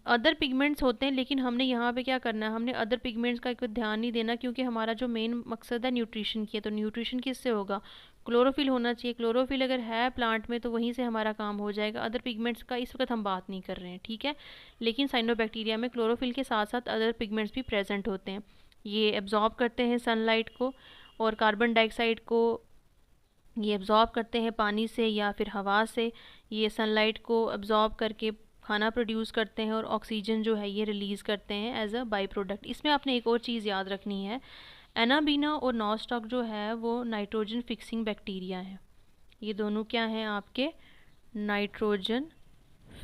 अदर पिगमेंट्स होते हैं, लेकिन हमने यहाँ पे क्या करना है, हमने अदर पिगमेंट्स का कोई ध्यान नहीं देना, क्योंकि हमारा जो मेन मकसद है न्यूट्रिशन की है। तो न्यूट्रिशन किससे होगा, क्लोरोफिल होना चाहिए, क्लोरोफिल अगर है प्लांट में तो वहीं से हमारा काम हो जाएगा। अदर पिगमेंट्स का इस वक्त हम बात नहीं कर रहे हैं। ठीक है, लेकिन साइनोबैक्टीरिया में क्लोरोफिल के साथ साथ अदर पिगमेंट्स भी प्रेजेंट होते हैं। ये एब्जॉर्ब करते हैं सनलाइट को और कार्बन डाइऑक्साइड को, ये एब्जॉर्ब करते हैं पानी से या फिर हवा से, ये सनलाइट को एब्जॉर्ब करके खाना प्रोड्यूस करते हैं और ऑक्सीजन जो है ये रिलीज़ करते हैं एज अ बाई प्रोडक्ट। इसमें आपने एक और चीज़ याद रखनी है, एनाबीना और नॉस्टॉक जो है वो नाइट्रोजन फिक्सिंग बैक्टीरिया है। ये दोनों क्या हैं आपके, नाइट्रोजन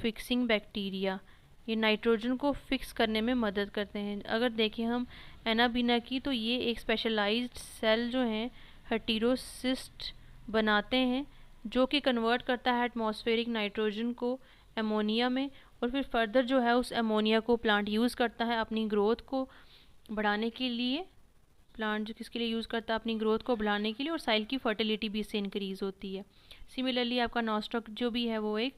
फिक्सिंग बैक्टीरिया, ये नाइट्रोजन को फिक्स करने में मदद करते हैं। अगर देखें हम एनाबीना की, तो ये एक स्पेशलाइज्ड सेल जो हैं हेटेरोसिस्ट बनाते हैं जो कि कन्वर्ट करता है एटमॉस्फेरिक नाइट्रोजन को एमोनिया में, और फिर फर्दर जो है उस एमोनिया को प्लांट यूज़ करता है अपनी ग्रोथ को बढ़ाने के लिए। प्लांट जो किसके लिए यूज़ करता है, अपनी ग्रोथ को बढ़ाने के लिए, और साइल की फर्टिलिटी भी इससे इंक्रीज़ होती है। सिमिलरली आपका नॉस्टॉक जो भी है वो एक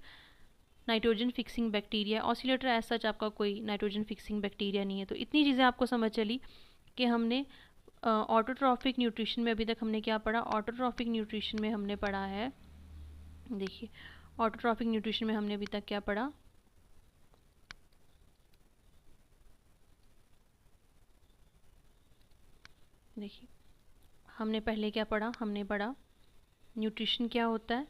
nitrogen fixing bacteria, oscillator as such आपका कोई नाइट्रोजन फिक्सिंग बैक्टीरिया नहीं है। तो इतनी चीज़ें आपको समझ चली कि हमने ऑटोट्रॉफिक न्यूट्रिशन में अभी तक हमने क्या पढ़ा, ऑटोट्रॉफिक न्यूट्रिशन में हमने पढ़ा है, देखिए ऑटोट्रॉफिक न्यूट्रिशन में हमने अभी तक क्या पढ़ा, देखिए हमने पहले क्या पढ़ा, हमने पढ़ा न्यूट्रिशन क्या होता है,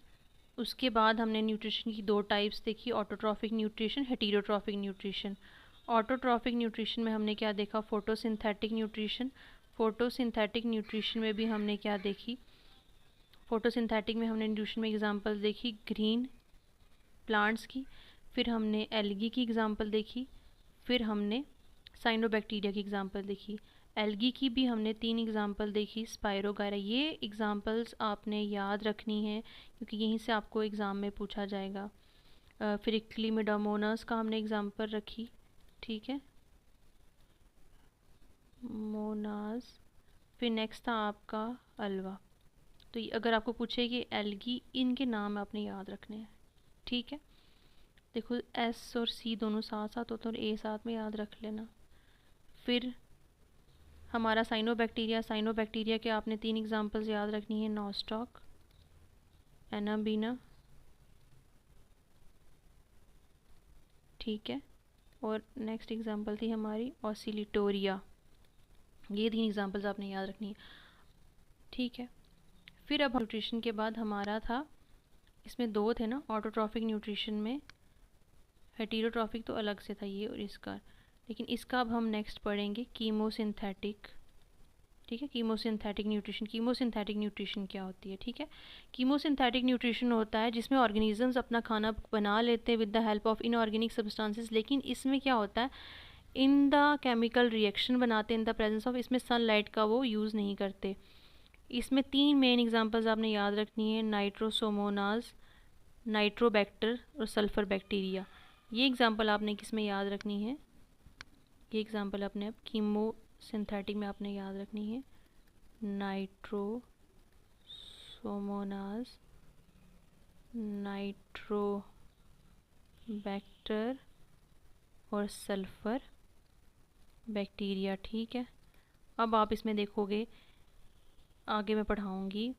उसके बाद हमने न्यूट्रिशन की दो टाइप्स देखी, autotrophic nutrition, heterotrophic nutrition. Autotrophic nutrition में हमने क्या देखा, फोटोसिंथेटिक न्यूट्रिशन। फोटोसिंथेटिक न्यूट्रिशन में भी हमने क्या देखी, फोटोसिंथेटिक में हमने न्यूट्रिशन में एग्जांपल देखी ग्रीन प्लांट्स की, फिर हमने एल्गी की एग्जांपल देखी, फिर हमने साइनोबैक्टीरिया की एग्जांपल देखी। एल्गी की भी हमने तीन एग्जांपल देखी, स्पायरोगाइरा। ये एग्जांपल्स आपने याद रखनी है क्योंकि यहीं से आपको एग्ज़ाम में पूछा जाएगा। फिर क्लीमिडोमोनास का हमने एग्जांपल रखी, ठीक है, मोनाज, फिर नेक्स्ट था आपका अल्वा। तो अगर आपको पूछे कि एल्गी, इनके नाम आपने याद रखने हैं, ठीक है। देखो एस और सी दोनों साथ साथ होते हैं और ए साथ में याद रख लेना। फिर हमारा साइनोबैक्टीरिया, साइनोबैक्टीरिया के आपने 3 एग्जांपल्स याद रखनी है, नॉस्टॉक, एनाबीना, ठीक है। और नेक्स्ट एग्जांपल थी हमारी ऑसिलिटोरिया। ये 3 एग्जांपल्स आपने याद रखनी है, ठीक है। फिर अब न्यूट्रिशन के बाद हमारा था, इसमें 2 थे ना ऑटोट्रॉफिक न्यूट्रिशन में, हेटेरोट्रॉफिक तो अलग से था ये और इसका, लेकिन इसका अब हम नेक्स्ट पढ़ेंगे कीमोसिंथेटिक, ठीक है। कीमोसिंथेटिक न्यूट्रिशन, कीमोसिंथेटिक न्यूट्रिशन क्या होती है, ठीक है। कीमोसिंथेटिक न्यूट्रिशन होता है जिसमें ऑर्गेनिजम्स अपना खाना बना लेते हैं with the help of inorganic substances, लेकिन इसमें क्या होता है, इन द केमिकल रिएक्शन बनाते हैं इन द प्रेजेंस ऑफ, इसमें सनलाइट का वो यूज़ नहीं करते। इसमें 3 मेन एग्जांपल्स आपने याद रखनी है, नाइट्रोसोमोनाज, नाइट्रोबैक्टर और सल्फर बैक्टीरिया। ये एग्जांपल आपने किस में याद रखनी है, ये एग्जांपल आपने अब कीमोसिंथेटिक में आपने याद रखनी है, नाइट्रोसोमोनाज, नाइट्रोबैक्टर और सल्फर बैक्टीरिया, ठीक है। अब आप इसमें देखोगे, आगे मैं पढ़ाऊँगी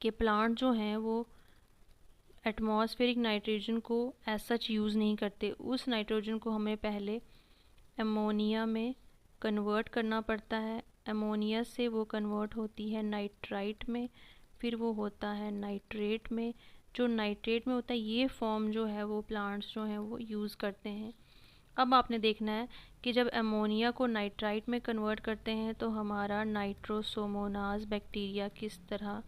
कि प्लांट जो हैं वो एटमॉस्फेरिक नाइट्रोजन को एज सच यूज़ नहीं करते, उस नाइट्रोजन को हमें पहले अमोनिया में कन्वर्ट करना पड़ता है, अमोनिया से वो कन्वर्ट होती है नाइट्राइट में, फिर वो होता है नाइट्रेट में। जो नाइट्रेट में होता है ये फॉर्म जो है वो प्लांट्स जो हैं वो यूज़ करते हैं। अब आपने देखना है कि जब अमोनिया को नाइट्राइट में कन्वर्ट करते हैं तो हमारा नाइट्रोसोमोनाज बैक्टीरिया किस तरह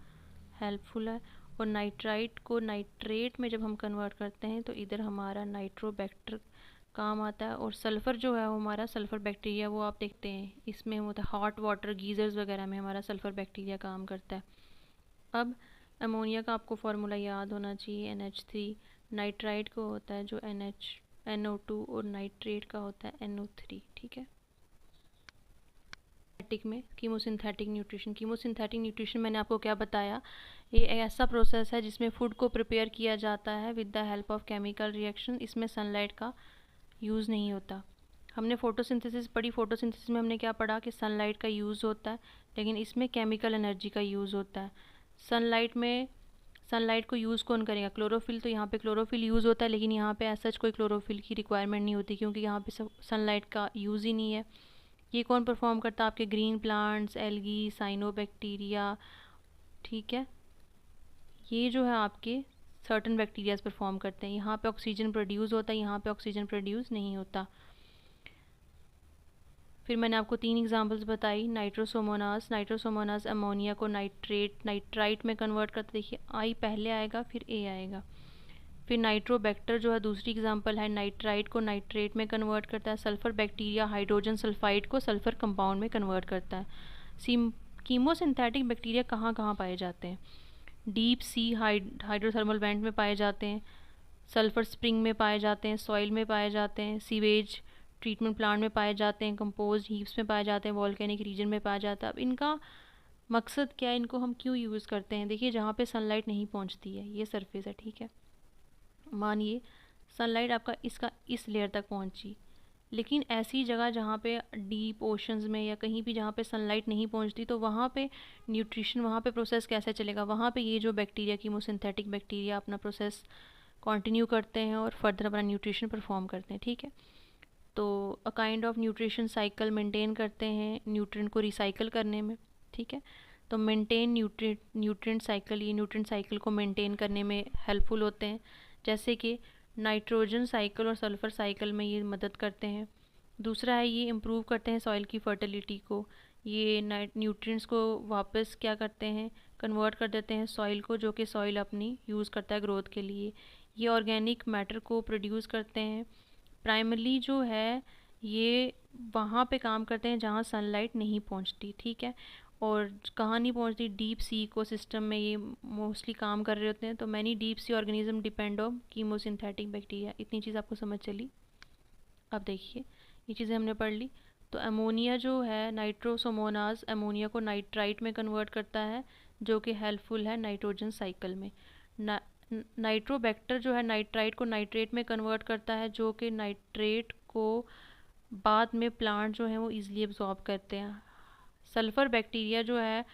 हेल्पफुल है, और नाइट्राइट को नाइट्रेट में जब हम कन्वर्ट करते हैं तो इधर हमारा नाइट्रोबैक्टर काम आता है। और सल्फ़र जो है वो हमारा सल्फ़र बैक्टीरिया, वो आप देखते हैं इसमें होता है हॉट वाटर गीज़र्स वगैरह में हमारा सल्फ़र बैक्टीरिया काम करता है। अब अमोनिया का आपको फार्मूला याद होना चाहिए, NH3, नाइट्राइट को होता है जो NO2 और नाइट्रेट का होता है NO3, ठीक है। में कीमोसिंथेटिक न्यूट्रिशन, कीमोसिंथेटिक न्यूट्रिशन मैंने आपको क्या बताया, ये ऐसा प्रोसेस है जिसमें फूड को प्रिपेयर किया जाता है with the help of chemical reaction, इसमें सनलाइट का यूज़ नहीं होता। हमने फोटोसिंथेसिस पढ़ी, फोटोसिंथेसिस में हमने क्या पढ़ा कि सनलाइट का यूज़ होता है, लेकिन इसमें केमिकल एनर्जी का यूज़ होता है। सनलाइट में सनलाइट को यूज़ कौन करेगा, क्लोरोफिल, तो यहाँ पे क्लोरोफिल यूज़ होता है, लेकिन यहाँ पे ऐसा कोई क्लोरोफिल की रिक्वायरमेंट नहीं होती क्योंकि यहाँ पे सनलाइट का यूज़ ही नहीं है। ये कौन परफॉर्म करता है, आपके ग्रीन प्लांट्स, एल्गी, साइनोबैक्टीरिया, ठीक है। ये जो है आपके सर्टन बैक्टीरियाज परफॉर्म करते हैं। यहाँ पे ऑक्सीजन प्रोड्यूस होता है, यहाँ पे ऑक्सीजन प्रोड्यूस नहीं होता। फिर मैंने आपको 3 एग्जांपल्स बताई, नाइट्रोसोमोनास, नाइट्रोसोमोनास अमोनिया को नाइट्राइट में कन्वर्ट करते, देखिए आई पहले आएगा फिर ए आएगा। फिर नाइट्रोबैक्टर जो है दूसरी एग्जांपल है, नाइट्राइट को नाइट्रेट में कन्वर्ट करता है। सल्फ़र बैक्टीरिया हाइड्रोजन सल्फाइड को सल्फ़र कंपाउंड में कन्वर्ट करता है। कीमोसिंथेटिक बैक्टीरिया कहाँ कहाँ पाए जाते हैं, डीप सी हाइड्रोथर्मल वेंट में पाए जाते हैं, सल्फ़र स्प्रिंग में पाए जाते हैं, सॉइल में पाए जाते हैं, सीवेज ट्रीटमेंट प्लांट में पाए जाते हैं, कंपोज हीप्स में पाए जाते हैं, वॉल्केनिक रीजन में पाया जाता है। अब इनका मकसद क्या है, इनको हम क्यों यूज़ करते हैं, देखिए जहाँ पे सनलाइट नहीं पहुँचती है, ये सरफेस है, ठीक है। मानिए सनलाइट आपका इसका इस लेयर तक पहुँची, लेकिन ऐसी जगह जहाँ पे डीप ओशंस में या कहीं भी जहाँ पे सनलाइट नहीं पहुँचती, तो वहाँ पे न्यूट्रिशन, वहाँ पे प्रोसेस कैसे चलेगा, वहाँ पे ये जो बैक्टीरिया कीमोसिंथेटिक बैक्टीरिया अपना प्रोसेस कंटिन्यू करते हैं और फर्दर अपना न्यूट्रिशन परफॉर्म करते हैं, ठीक है। तो a kind of nutrition cycle maintain करते हैं न्यूट्रिएंट को रिसाइकल करने में, ठीक है। तो मेंटेन न्यूट्रिएंट साइकिल, ये न्यूट्रिएंट साइकिल को मेंटेन करने में हेल्पफुल होते हैं, जैसे कि नाइट्रोजन साइकिल और सल्फ़र साइकिल में ये मदद करते हैं। दूसरा है ये इम्प्रूव करते हैं सॉइल की फर्टिलिटी को, ये न्यूट्रिएंट्स को वापस क्या करते हैं, कन्वर्ट कर देते हैं सॉइल को, जो कि सॉइल अपनी यूज़ करता है ग्रोथ के लिए। ये ऑर्गेनिक मैटर को प्रोड्यूस करते हैं। प्राइमरली जो है ये वहाँ पे काम करते हैं जहाँ सनलाइट नहीं पहुँचती, ठीक है। और कहाँ नहीं पहुँचती, डीप सी इकोसिस्टम में ये मोस्टली काम कर रहे होते हैं। तो many deep sea organism depend on chemosynthetic bacteria. इतनी चीज़ आपको समझ चली। अब देखिए ये चीज़ें हमने पढ़ ली। तो अमोनिया जो है नाइट्रोसोमोनास अमोनिया को नाइट्राइट में कन्वर्ट करता है, जो कि हेल्पफुल है नाइट्रोजन साइकिल में। नाइट्रोबैक्टर जो है नाइट्राइट को नाइट्रेट में कन्वर्ट करता है, जो कि नाइट्रेट को बाद में प्लांट जो है वो इजीली एब्जॉर्ब करते हैं। सल्फ़र बैक्टीरिया जो है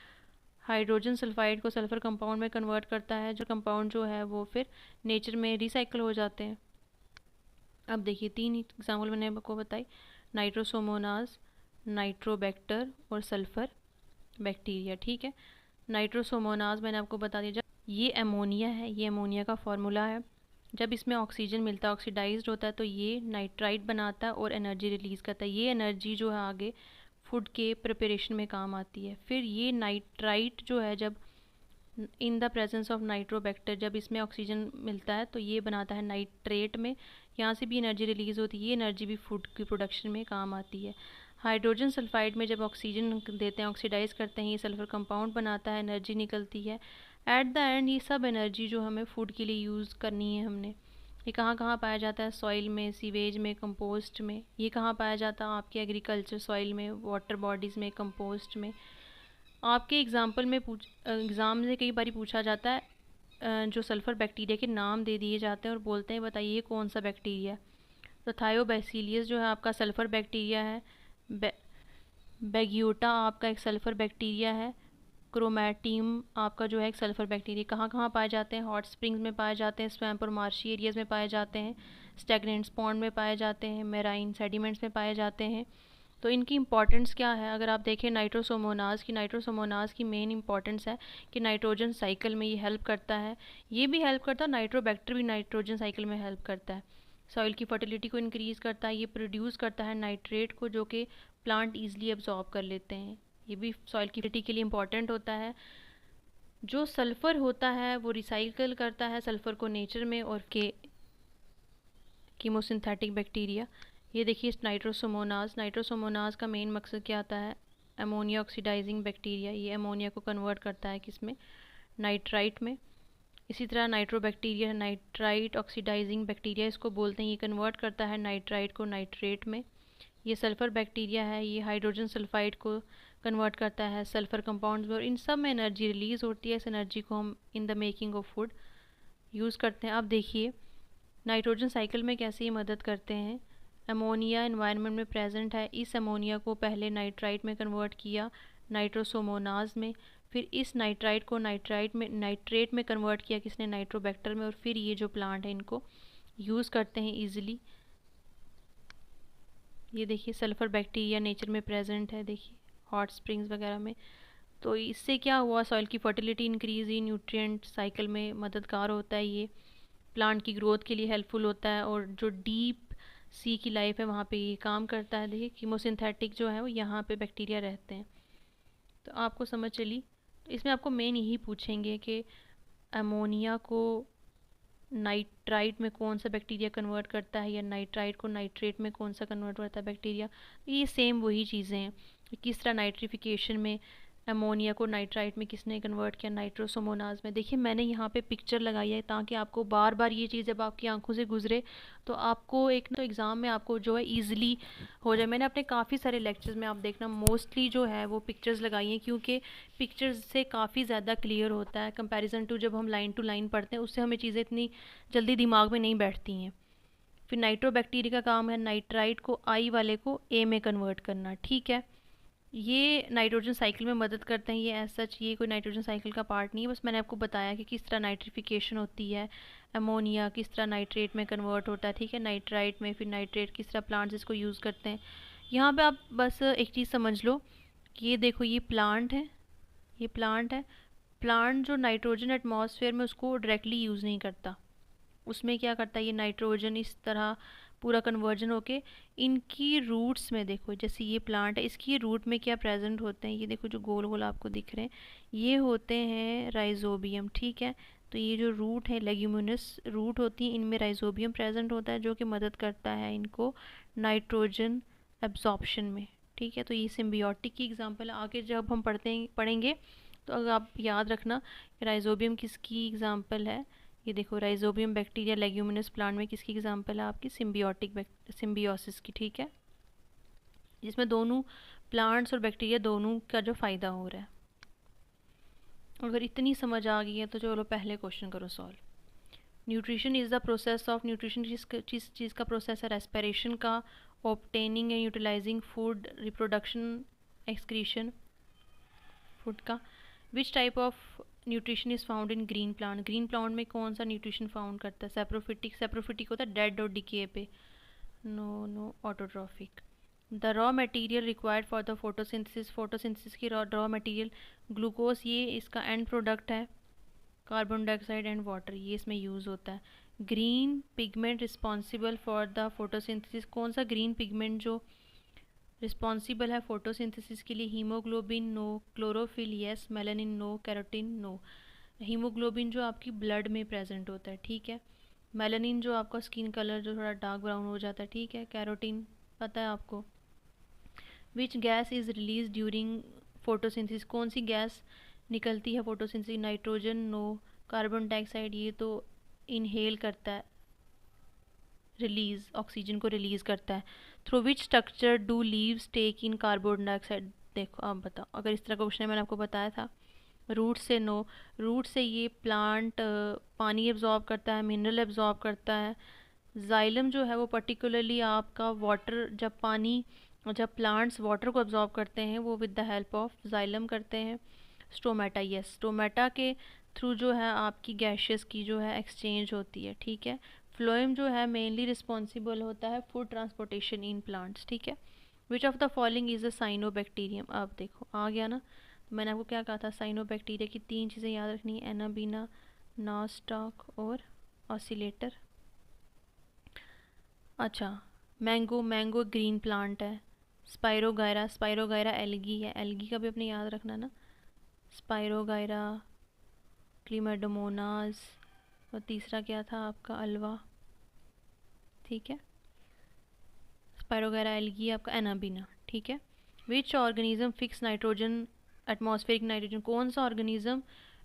हाइड्रोजन सल्फाइड को सल्फ़र कंपाउंड में कन्वर्ट करता है, जो कंपाउंड जो है वो फिर नेचर में रिसाइकल हो जाते हैं। अब देखिए 3 एग्जाम्पल मैंने आपको बताई, नाइट्रोसोमोनास, नाइट्रोबैक्टर और सल्फ़र बैक्टीरिया। ठीक है, नाइट्रोसोमोनास मैंने आपको बता दिया, ये अमोनिया है, ये अमोनिया का फार्मूला है। जब इसमें ऑक्सीजन मिलता है, ऑक्सीडाइज्ड होता है, तो ये नाइट्राइट बनाता है और एनर्जी रिलीज़ करता है। ये एनर्जी जो है आगे फूड के प्रिपरेशन में काम आती है। फिर ये नाइट्राइट जो है जब इन द प्रेजेंस ऑफ नाइट्रोबैक्टर, जब इसमें ऑक्सीजन मिलता है तो ये बनाता है नाइट्रेट में, यहाँ से भी एनर्जी रिलीज़ होती है। ये एनर्जी भी फूड की प्रोडक्शन में काम आती है। हाइड्रोजन सल्फाइड में जब ऑक्सीजन देते हैं, ऑक्सीडाइज करते हैं, ये सल्फर कंपाउंड बनाता है, एनर्जी निकलती है। एट द एंड ये सब एनर्जी जो हमें फूड के लिए यूज़ करनी है हमने, ये कहाँ कहाँ पाया जाता है? सॉइल में, सीवेज में, कंपोस्ट में। ये कहाँ पाया जाता है? आपके एग्रीकल्चर सॉइल में, वाटर बॉडीज़ में, कंपोस्ट में। आपके एग्जाम्पल में एग्ज़ाम से कई बार पूछा जाता है, जो सल्फ़र बैक्टीरिया के नाम दे दिए जाते हैं और बोलते हैं बताइए कौन सा बैक्टीरिया है। तो थायोबैसिलियस जो है आपका सल्फ़र बैक्टीरिया है, बेगियोटा आपका एक सल्फ़र बैक्टीरिया है, क्रोमैटियम आपका जो है एक सल्फ़र बैक्टीरिया। कहाँ कहाँ पाए जाते हैं? हॉट स्प्रिंग्स में पाए जाते हैं, स्वैम्प और मार्शी एरियाज़ में पाए जाते हैं, स्टैगनेंट्स पॉन्ड में पाए जाते हैं, मेराइन सेडिमेंट्स में पाए जाते हैं। तो इनकी इंपॉर्टेंस क्या है? अगर आप देखें नाइट्रोसोमोनास की मेन इंपॉर्टेंस है कि नाइट्रोजन साइकिल में ये हेल्प करता है। ये भी हेल्प करता है, नाइट्रोबैक्टर भी नाइट्रोजन साइकिल में हेल्प करता है। सॉइल की फर्टिलिटी को इंक्रीज़ करता है, ये प्रोड्यूस करता है नाइट्रेट को, जो कि प्लांट ईजिली एब्जॉर्ब कर लेते हैं। ये भी सॉइल की फर्टिलिटी के लिए इम्पॉर्टेंट होता है। जो सल्फ़र होता है वो रिसाइकल करता है सल्फ़र को नेचर में, और के कीमोसिंथेटिक बैक्टीरिया। ये देखिए नाइट्रोसोमोनास का मेन मकसद क्या आता है? Ammonia oxidizing bacteria. ये अमोनिया को कन्वर्ट करता है किस में? नाइट्राइट में। इसी तरह नाइट्रोबैक्टीरिया नाइट्राइट ऑक्सीडाइजिंग बैक्टीरिया इसको बोलते हैं, ये कन्वर्ट करता है नाइट्राइट को नाइट्रेट में। ये सल्फ़र बैक्टीरिया है, ये हाइड्रोजन सल्फाइड को कन्वर्ट करता है सल्फ़र कंपाउंड्स में, और इन सब में एनर्जी रिलीज़ होती है। इस एनर्जी को हम in the making of food use करते हैं। अब देखिए नाइट्रोजन साइकिल में कैसे ये मदद करते हैं। अमोनिया एनवायरनमेंट में प्रेजेंट है, इस अमोनिया को पहले नाइट्राइट में कन्वर्ट किया नाइट्रोसोमोनास में, फिर इस नाइट्राइट को नाइट्रेट में कन्वर्ट किया किसने? नाइट्रोबैक्टर में, और फिर ये जो प्लांट है इनको यूज़ करते हैं ईजिली। ये देखिए सल्फ़र बैक्टीरिया नेचर में प्रेजेंट है, देखिए हॉट स्प्रिंग्स वगैरह में। तो इससे क्या हुआ? सॉइल की फर्टिलिटी इंक्रीज हुई, न्यूट्रिएंट साइकिल में मददगार होता है, ये प्लांट की ग्रोथ के लिए हेल्पफुल होता है, और जो डीप सी की लाइफ है वहाँ पे ये काम करता है। देखिए कीमोसिंथेटिक जो है वो यहाँ पे बैक्टीरिया रहते हैं। तो आपको समझ चली। इसमें आपको मेन यही पूछेंगे कि अमोनिया को नाइट्राइट में कौन सा बैक्टीरिया कन्वर्ट करता है, या नाइट्राइट को नाइट्रेट में कौन सा कन्वर्ट करता है बैक्टीरिया। ये सेम वही चीज़ें हैं। किस तरह नाइट्रिफिकेशन में अमोनिया को नाइट्राइट में किसने कन्वर्ट किया? नाइट्रोसोमोनास में। देखिए मैंने यहाँ पे पिक्चर लगाई है ताकि आपको बार बार ये चीज़ जब आपकी आंखों से गुजरे तो आपको एक तो एग्ज़ाम में आपको जो है ईजिली हो जाए। मैंने अपने काफ़ी सारे लेक्चर्स में आप देखना मोस्टली जो है वो पिक्चर्स लगाई हैं, क्योंकि पिक्चर्स से काफ़ी ज़्यादा क्लियर होता है कंपैरिजन टू जब हम लाइन टू लाइन पढ़ते हैं, उससे हमें चीज़ें इतनी जल्दी दिमाग में नहीं बैठती हैं। फिर नाइट्रोबैक्टीरिया का काम है नाइट्राइट को आई वाले को ए में कन्वर्ट करना। ठीक है, ये नाइट्रोजन साइकिल में मदद करते हैं। ये एज सच ये कोई नाइट्रोजन साइकिल का पार्ट नहीं है, बस मैंने आपको बताया कि किस तरह नाइट्रिफिकेशन होती है, अमोनिया किस तरह नाइट्रेट में कन्वर्ट होता है। ठीक है, नाइट्राइट में, फिर नाइट्रेट किस तरह प्लांट्स इसको यूज़ करते हैं। यहाँ पे आप बस एक चीज़ समझ लो कि ये देखो ये प्लांट है, ये प्लांट है। प्लांट जो नाइट्रोजन एटमॉस्फेयर में उसको डायरेक्टली यूज़ नहीं करता, उसमें क्या करता है ये नाइट्रोजन इस तरह पूरा कन्वर्जन होके इनकी रूट्स में, देखो जैसे ये प्लांट है इसकी रूट में क्या प्रेजेंट होते हैं, ये देखो जो गोल गोल आपको दिख रहे हैं ये होते हैं राइजोबियम। ठीक है, तो ये जो रूट है लेग्यूमिनस रूट होती है, इनमें राइजोबियम प्रेजेंट होता है जो कि मदद करता है इनको नाइट्रोजन एब्जॉर्प्शन में। ठीक है, तो ये सिम्बियोटिक की एग्जांपल है। आगे जब हम पढ़ेंगे तो अगर आप याद रखना राइजोबियम किसकी एग्जांपल है। ये देखो राइजोबियम बैक्टीरिया लेग्यूमिनस प्लांट में किसकी एग्जांपल है? आपकी सिम्बियोसिस की। ठीक है, जिसमें दोनों प्लांट्स और बैक्टीरिया दोनों का जो फ़ायदा हो रहा है। अगर इतनी समझ आ गई है तो चलो पहले क्वेश्चन करो solve. Nutrition is the process of, nutrition किस चीज़ का प्रोसेस है? रेस्पिरेशन का, obtaining and utilizing food, reproduction, excretion food का। Which type of nutrition is found in green plant? Green plant में कौन सा न्यूट्रिशन फाउंड करता है? सेप्रोफिटिक, सेप्रोफिटिक होता है डेड और डिके पे। No, autotrophic. The raw material required for the photosynthesis, photosynthesis की रॉ मटेरियल ग्लूकोज, ये इसका एंड प्रोडक्ट है। कार्बन डाइऑक्साइड एंड वाटर, ये इसमें यूज़ होता है। Green pigment responsible for the photosynthesis, कौन सा ग्रीन पिगमेंट जो रिस्पॉन्सिबल है फोटोसिंथेसिस के लिए? Haemoglobin no, chlorophyll yes, melanin no, carotene no. Haemoglobin जो आपकी ब्लड में प्रेजेंट होता है, ठीक है। मेलानिन जो आपका स्किन कलर जो थोड़ा डार्क ब्राउन हो जाता है, ठीक है। कैरोटीन पता है आपको। Which gas is release during photosynthesis, कौन सी गैस निकलती है photosynthesis? Nitrogen no, carbon dioxide ये तो इनहेल करता है, रिलीज ऑक्सीजन को रिलीज़ करता है। Through which structure do leaves take in carbon dioxide? देखो आप बताओ, अगर इस तरह का क्वेश्चन मैंने आपको बताया था। रूट से नो, रूट से ये प्लांट पानी एब्जॉर्ब करता है, मिनरल एब्जॉर्ब करता है। जाइलम जो है वो पर्टिकुलरली आपका वाटर, जब पानी, जब प्लांट्स वाटर को एब्जॉर्ब करते हैं वो with the help of xylem करते हैं। स्टोमेटा, यस, स्टोमेटा के थ्रू जो है आपकी गैसेस की जो है एक्सचेंज होती है, ठीक है। फ्लोएम जो है मेनली रिस्पॉन्सिबल होता है फूड ट्रांसपोर्टेशन इन प्लांट्स, ठीक है। विच of the following is a cyanobacterium? अब देखो आ गया ना, तो मैंने आपको क्या कहा था, साइनोबैक्टीरिया की 3 चीज़ें याद रखनी है, एनाबीना, नॉस्टॉक और ऑसिलेटर। अच्छा, मैंगो, मैंगो ग्रीन प्लांट है। स्पाइरोगायरा, स्पाइरोगायरा एल्गी है, एल्गी का भी अपने याद रखना ना। स्पाइरोगायरा, क्लीमेडोमोनास, और तीसरा क्या था आपका? अल्वा, ठीक है। स्पाइरोगायरा एल्गी आपका एनाबीना, ठीक है। Which organism fix nitrogen, atmospheric nitrogen, कौन सा ऑर्गेनिज्म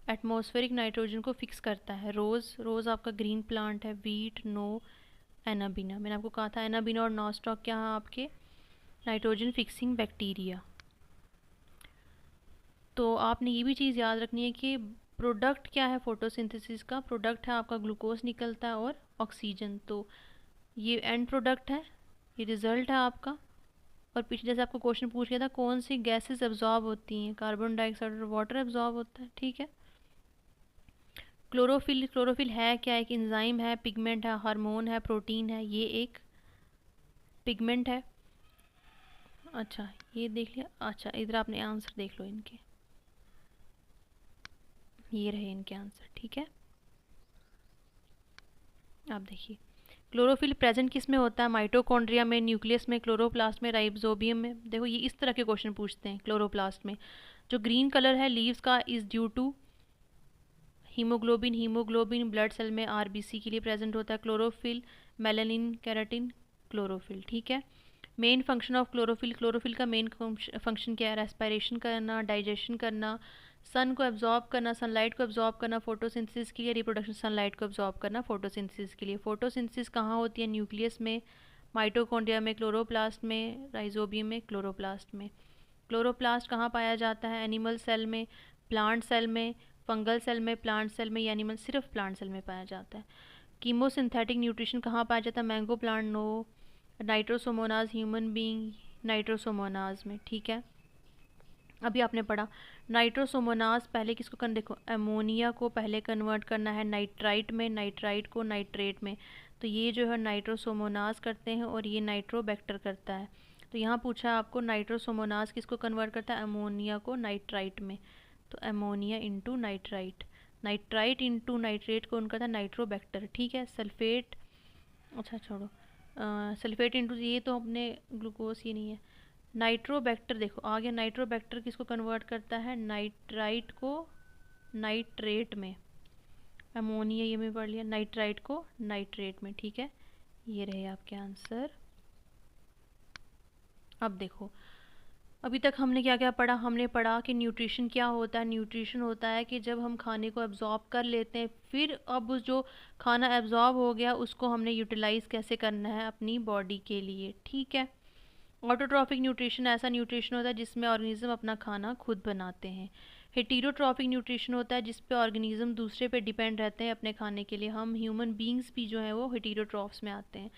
एटमॉस्फेरिक नाइट्रोजन को फिक्स करता है? रोज़, रोज़ आपका ग्रीन प्लांट है। वीट नो, एनाबीना, मैंने आपको कहा था एनाबीना और नॉस्टॉक क्या है आपके? Nitrogen fixing bacteria. तो आपने ये भी चीज़ याद रखनी है कि प्रोडक्ट क्या है फोटोसिंथेसिस का? प्रोडक्ट है आपका ग्लूकोज निकलता है और ऑक्सीजन, तो ये एंड प्रोडक्ट है, ये रिज़ल्ट है आपका। और पीछे जैसे आपको क्वेश्चन पूछ गया था कौन सी गैसेस एब्जॉर्ब होती हैं? कार्बन डाइऑक्साइड और वाटर एब्जॉर्ब होता है, ठीक है। क्लोरोफिल, क्लोरोफिल है क्या? एक एंजाइम है, पिगमेंट है, हार्मोन है, प्रोटीन है, ये एक पिगमेंट है। अच्छा ये देख लिया। अच्छा इधर आपने आंसर देख लो इनके, ये रहे इनके आंसर, ठीक है। आप देखिए क्लोरोफिल प्रेजेंट किस में होता है? माइटोकॉन्ड्रिया में, न्यूक्लियस में, क्लोरोप्लास्ट में, राइबोसोमियम में। देखो ये इस तरह के क्वेश्चन पूछते हैं। क्लोरोप्लास्ट में जो ग्रीन कलर है लीव्स का is due to haemoglobin, haemoglobin blood cell में आरबीसी के लिए प्रेजेंट होता है। क्लोरोफिल, मेलानिन, केराटिन, क्लोरोफिल, ठीक है। Main function of chlorophyll, chlorophyll का मेन फंक्शन क्या है? रेस्पिरेशन करना, डाइजेशन करना, सन को एब्जॉर्ब करना, सनलाइट को एब्जॉर्ब करना फोटोसिंथेसिस के लिए, रिप्रोडक्शन सनलाइट को एब्जॉर्ब करना फोटोसिंथेसिस के लिए। फोटोसिंथेसिस कहाँ होती है? न्यूक्लियस में, माइटोकॉन्ड्रिया में, क्लोरोप्लास्ट में, राइजोबियम में, क्लोरोप्लास्ट में। क्लोरोप्लास्ट कहाँ पाया जाता है? एनिमल सेल में, प्लांट सेल में, फंगल सेल में, प्लांट सेल में, या एनिमल सिर्फ प्लांट सेल में पाया जाता है। कीमोसिंथेटिक न्यूट्रिशन कहाँ पाया जाता है? Mango plant no, nitrosomonas human being, nitrosomonas में, ठीक है। अभी आपने पढ़ा नाइट्रोसोमोनास पहले किसको करना, देखो अमोनिया को पहले कन्वर्ट करना है नाइट्राइट में, नाइट्राइट को नाइट्रेट में, तो ये जो है नाइट्रोसोमोनास करते हैं और ये नाइट्रोबैक्टर करता है। तो यहाँ पूछा आपको नाइट्रोसोमोनास किसको कन्वर्ट करता है? अमोनिया को नाइट्राइट में, तो ammonia into nitrite, nitrite into nitrate को उनका था नाइट्रोबैक्टर, ठीक है। सल्फेट, अच्छा छोड़ो, सल्फेट इंटू ये तो अपने ग्लूकोज ये नहीं है। नाइट्रोबैक्टर देखो आ गया, नाइट्रोबैक्टर किसको कन्वर्ट करता है? नाइट्राइट को नाइट्रेट में, अमोनिया ये में पढ़ लिया, नाइट्राइट को नाइट्रेट में, ठीक है। ये रहे आपके आंसर। अब देखो अभी तक हमने क्या क्या पढ़ा? हमने पढ़ा कि न्यूट्रिशन क्या होता है। न्यूट्रिशन होता है कि जब हम खाने को एब्जॉर्ब कर लेते हैं, फिर अब उस जो खाना एब्जॉर्ब हो गया उसको हमने यूटिलाइज़ कैसे करना है अपनी बॉडी के लिए, ठीक है। ऑटोट्रॉफिक न्यूट्रिशन ऐसा न्यूट्रिशन होता है जिसमें ऑर्गेनिज्म अपना खाना खुद बनाते हैं। हेटेरोट्रॉफिक न्यूट्रिशन होता है जिस पे ऑर्गेनिज्म दूसरे पे डिपेंड रहते हैं अपने खाने के लिए। हम ह्यूमन बींग्स भी जो है वो हेटेरोट्रॉफ्स में आते हैं।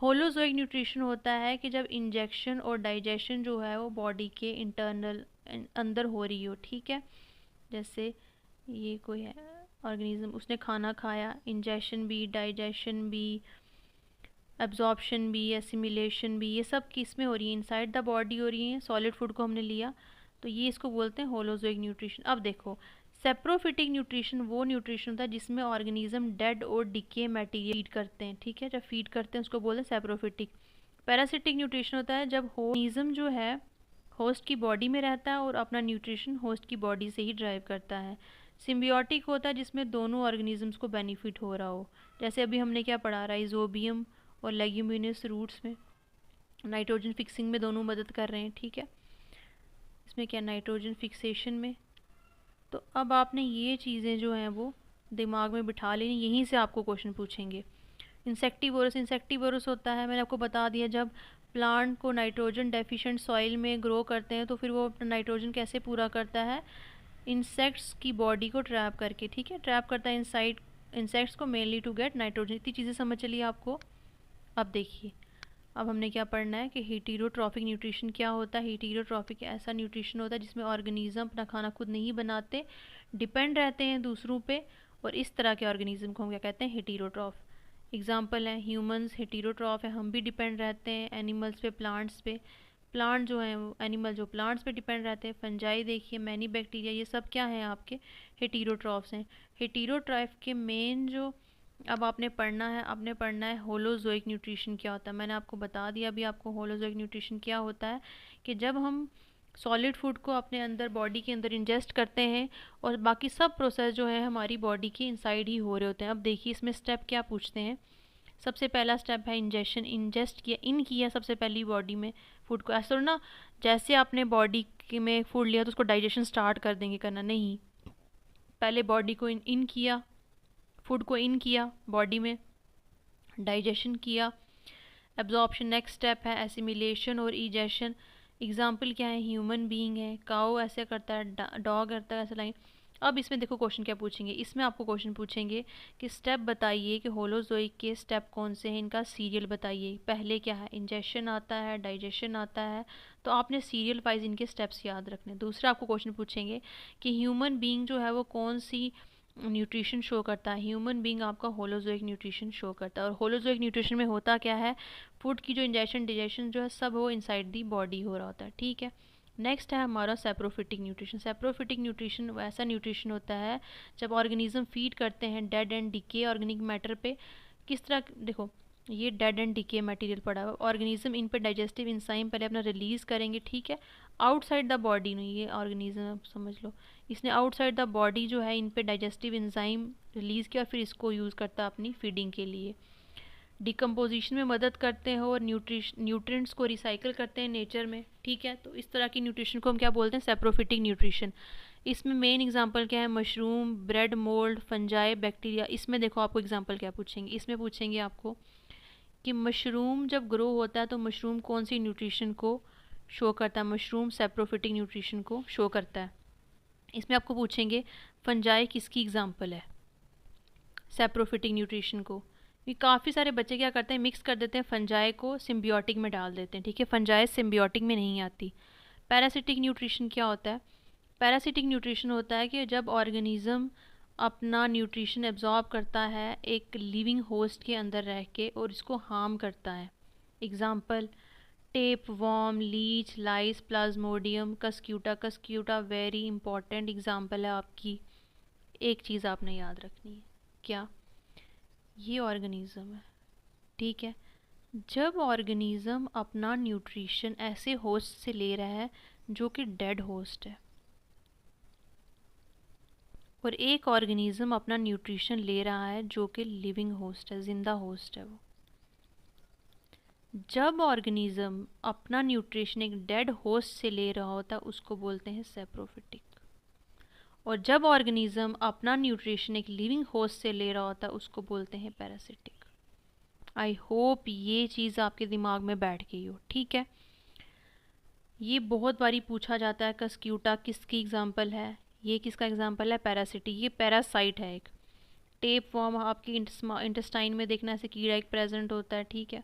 होलोजोइक न्यूट्रिशन होता है कि जब इंजेक्शन और डाइजेशन जो है वो बॉडी के इंटरनल अंदर हो रही हो, ठीक है। जैसे ये कोई है ऑर्गेनिज्म, उसने खाना खाया, इंजेक्शन भी, डाइजेशन भी, एब्जॉर्प्शन भी, एसिमिलेशन भी, ये सब किस में हो रही है, इनसाइड द बॉडी हो रही है। सॉलिड फूड को हमने लिया, तो ये इसको बोलते हैं होलोजोइक न्यूट्रिशन। अब देखो, सेप्रोफिटिक न्यूट्रिशन वो न्यूट्रिशन होता है जिसमें ऑर्गेनिज्म डेड और डिके मटेरियल फीड करते हैं, ठीक है। जब फीड करते हैं उसको बोलते हैं सेप्रोफिटिक। पैरासिटिक न्यूट्रिशन होता है जब ऑर्गेनिज्म जो है होस्ट की बॉडी में रहता है और अपना न्यूट्रिशन होस्ट की बॉडी से ही ड्राइव करता है। सिम्बियोटिक होता है जिसमें दोनों ऑर्गेनिजम्स को बेनिफिट हो रहा हो। जैसे अभी हमने क्या पढ़ा, राइजोबियम और लेग्यूमिनस रूट्स में नाइट्रोजन फिक्सिंग में दोनों मदद कर रहे हैं, ठीक है। इसमें क्या, नाइट्रोजन फिक्सेशन में। तो अब आपने ये चीज़ें जो हैं वो दिमाग में बिठा लेनी, यहीं से आपको क्वेश्चन पूछेंगे। इंसेक्टिवोरस, इंसेक्टिवोरस होता है, मैंने आपको बता दिया, जब प्लांट को नाइट्रोजन डेफिशिएंट सॉइल में ग्रो करते हैं तो फिर वो अपना नाइट्रोजन कैसे पूरा करता है, इंसेक्ट्स की बॉडी को ट्रैप करके, ठीक है। ट्रैप करता है इनसाइड इंसेक्ट्स को मेनली टू गेट नाइट्रोजन। इतनी चीज़ें समझ चलिए आपको। अब देखिए, अब हमने क्या पढ़ना है कि हेटेरोट्रॉफिक न्यूट्रिशन क्या होता है। हेटेरोट्रॉफिक ऐसा न्यूट्रिशन होता है जिसमें ऑर्गेनिज्म अपना खाना खुद नहीं बनाते, डिपेंड रहते हैं दूसरों पे, और इस तरह के ऑर्गेनिज्म को हम क्या कहते हैं, हेटेरोट्रॉफ। एग्जांपल है ह्यूमंस हेटेरोट्रॉफ है, हम भी डिपेंड रहते हैं एनिमल्स पे, प्लांट्स पे। प्लांट जो हैं वो एनिमल जो प्लांट्स पे डिपेंड रहते हैं। फंजाई देखिए, मैनी बैक्टीरिया, ये सब क्या हैं आपके हेटेरोट्रॉफ्स हैं। हेटेरोट्रॉफ के मेन जो अब आपने पढ़ना है होलोजोइक न्यूट्रिशन क्या होता है। मैंने आपको बता दिया अभी आपको होलोजोइक न्यूट्रिशन क्या होता है, कि जब हम सॉलिड फूड को अपने अंदर बॉडी के अंदर इंजेस्ट करते हैं और बाकी सब प्रोसेस जो है हमारी बॉडी के इनसाइड ही हो रहे होते हैं। अब देखिए इसमें स्टेप क्या पूछते हैं। सबसे पहला स्टेप है इंजेक्शन, इंजेस्ट किया, इन किया सबसे पहली बॉडी में फूड को। ऐसा ना जैसे आपने बॉडी में फूड लिया तो उसको डाइजेशन स्टार्ट कर देंगे करना, नहीं। पहले बॉडी को इन किया, फूड को इन किया बॉडी में, डाइजेशन किया, एब्जॉर्प्शन नेक्स्ट स्टेप है, एसिमिलेशन और इजेशन। एग्जाम्पल क्या है, ह्यूमन बीइंग है, काऊ ऐसे करता है, डॉग करता है, ऐसे लाइन। अब इसमें देखो क्वेश्चन क्या पूछेंगे, इसमें आपको क्वेश्चन पूछेंगे कि स्टेप बताइए कि होलोजोइक के स्टेप कौन से हैं, इनका सीरियल बताइए। पहले क्या है, इंजेक्शन आता है, डाइजेशन आता है, तो आपने सीरियल वाइज इनके स्टेप्स याद रखने। दूसरा आपको क्वेश्चन पूछेंगे कि ह्यूमन बीइंग जो है वो कौन सी न्यूट्रिशन शो करता है। ह्यूमन बीइंग आपका होलोजोइक न्यूट्रिशन शो करता है। और होलोजोइक न्यूट्रिशन में होता क्या है, फूड की जो इंजेक्शन डाइजेशन जो है सब वो इनसाइड दी बॉडी हो रहा होता है, ठीक है। नेक्स्ट है हमारा सेप्रोफिटिक न्यूट्रिशन। सेप्रोफिटिक न्यूट्रिशन वैसा न्यूट्रिशन होता है जब ऑर्गेनिज्म फीड करते हैं dead and decay organic matter पे। किस तरह, देखो ये डेड एंड डिके मटेरियल पड़ा हुआ, ऑर्गेनिज्म इन पे डाइजेस्टिव इंजाइम पहले अपना रिलीज़ करेंगे, ठीक है। आउटसाइड द बॉडी नहीं, ये ऑर्गेनिज्म समझ लो, इसने आउटसाइड द बॉडी जो है इन पे डाइजेस्टिव इंजाइम रिलीज़ किया और फिर इसको यूज़ करता है अपनी फीडिंग के लिए। डिकम्पोजिशन में मदद करते हैं और न्यूट्रिएंट्स को रिसाइकल करते हैं नेचर में, ठीक है। तो इस तरह की न्यूट्रिशन को हम क्या बोलते हैं, सेप्रोफिटिक न्यूट्रिशन। इसमें मेन एग्जांपल क्या है, mushroom, bread mould, fungi, bacteria. इसमें देखो आपको एग्जांपल क्या पूछेंगे, इसमें पूछेंगे आपको कि मशरूम जब ग्रो होता है तो मशरूम कौन सी न्यूट्रिशन को शो करता है, मशरूम सेप्रोफिटिक न्यूट्रिशन को शो करता है। इसमें आपको पूछेंगे फंजाई किसकी एग्जांपल है सेप्रोफिटिक न्यूट्रिशन को। ये काफ़ी सारे बच्चे क्या करते हैं, मिक्स कर देते हैं, फंजाई को सिम्बियोटिक में डाल देते हैं, ठीक है। फंजाई सिम्बियोटिक में नहीं आती। पैरासिटिक न्यूट्रिशन क्या होता है, पैरासिटिक न्यूट्रिशन होता है कि जब ऑर्गेनिज्म अपना न्यूट्रिशन एब्जॉर्ब करता है एक लिविंग होस्ट के अंदर रह के और इसको हार्म करता है। Example tape worm, leech, lice, plasmodium, cuscuta. Cuscuta very important example है आपकी। एक चीज़ आपने याद रखनी है, क्या, ये ऑर्गेनिज्म है, ठीक है। जब ऑर्गेनिज्म अपना न्यूट्रिशन ऐसे होस्ट से ले रहा है जो कि डेड होस्ट है, और एक ऑर्गेनिज्म अपना न्यूट्रिशन ले रहा है जो कि लिविंग होस्ट है, जिंदा होस्ट है वो। जब ऑर्गेनिज्म अपना न्यूट्रिशन एक डेड होस्ट से ले रहा होता है उसको बोलते हैं सेप्रोफिटिक, और जब ऑर्गेनिज्म अपना न्यूट्रिशन एक लिविंग होस्ट से ले रहा होता है उसको बोलते हैं पैरासिटिक। आई होप ये चीज़ आपके दिमाग में बैठ गई हो, ठीक है। ये बहुत बारी पूछा जाता है, कस्क्यूटा किसकी एग्जाम्पल है, ये किसका एग्जाम्पल है, पैरासिटी, ये पैरासाइट है एक। टेप फॉर्म आपकी इंटेस्टाइन में देखना, ऐसे कीड़ा एक प्रेजेंट होता है, ठीक है।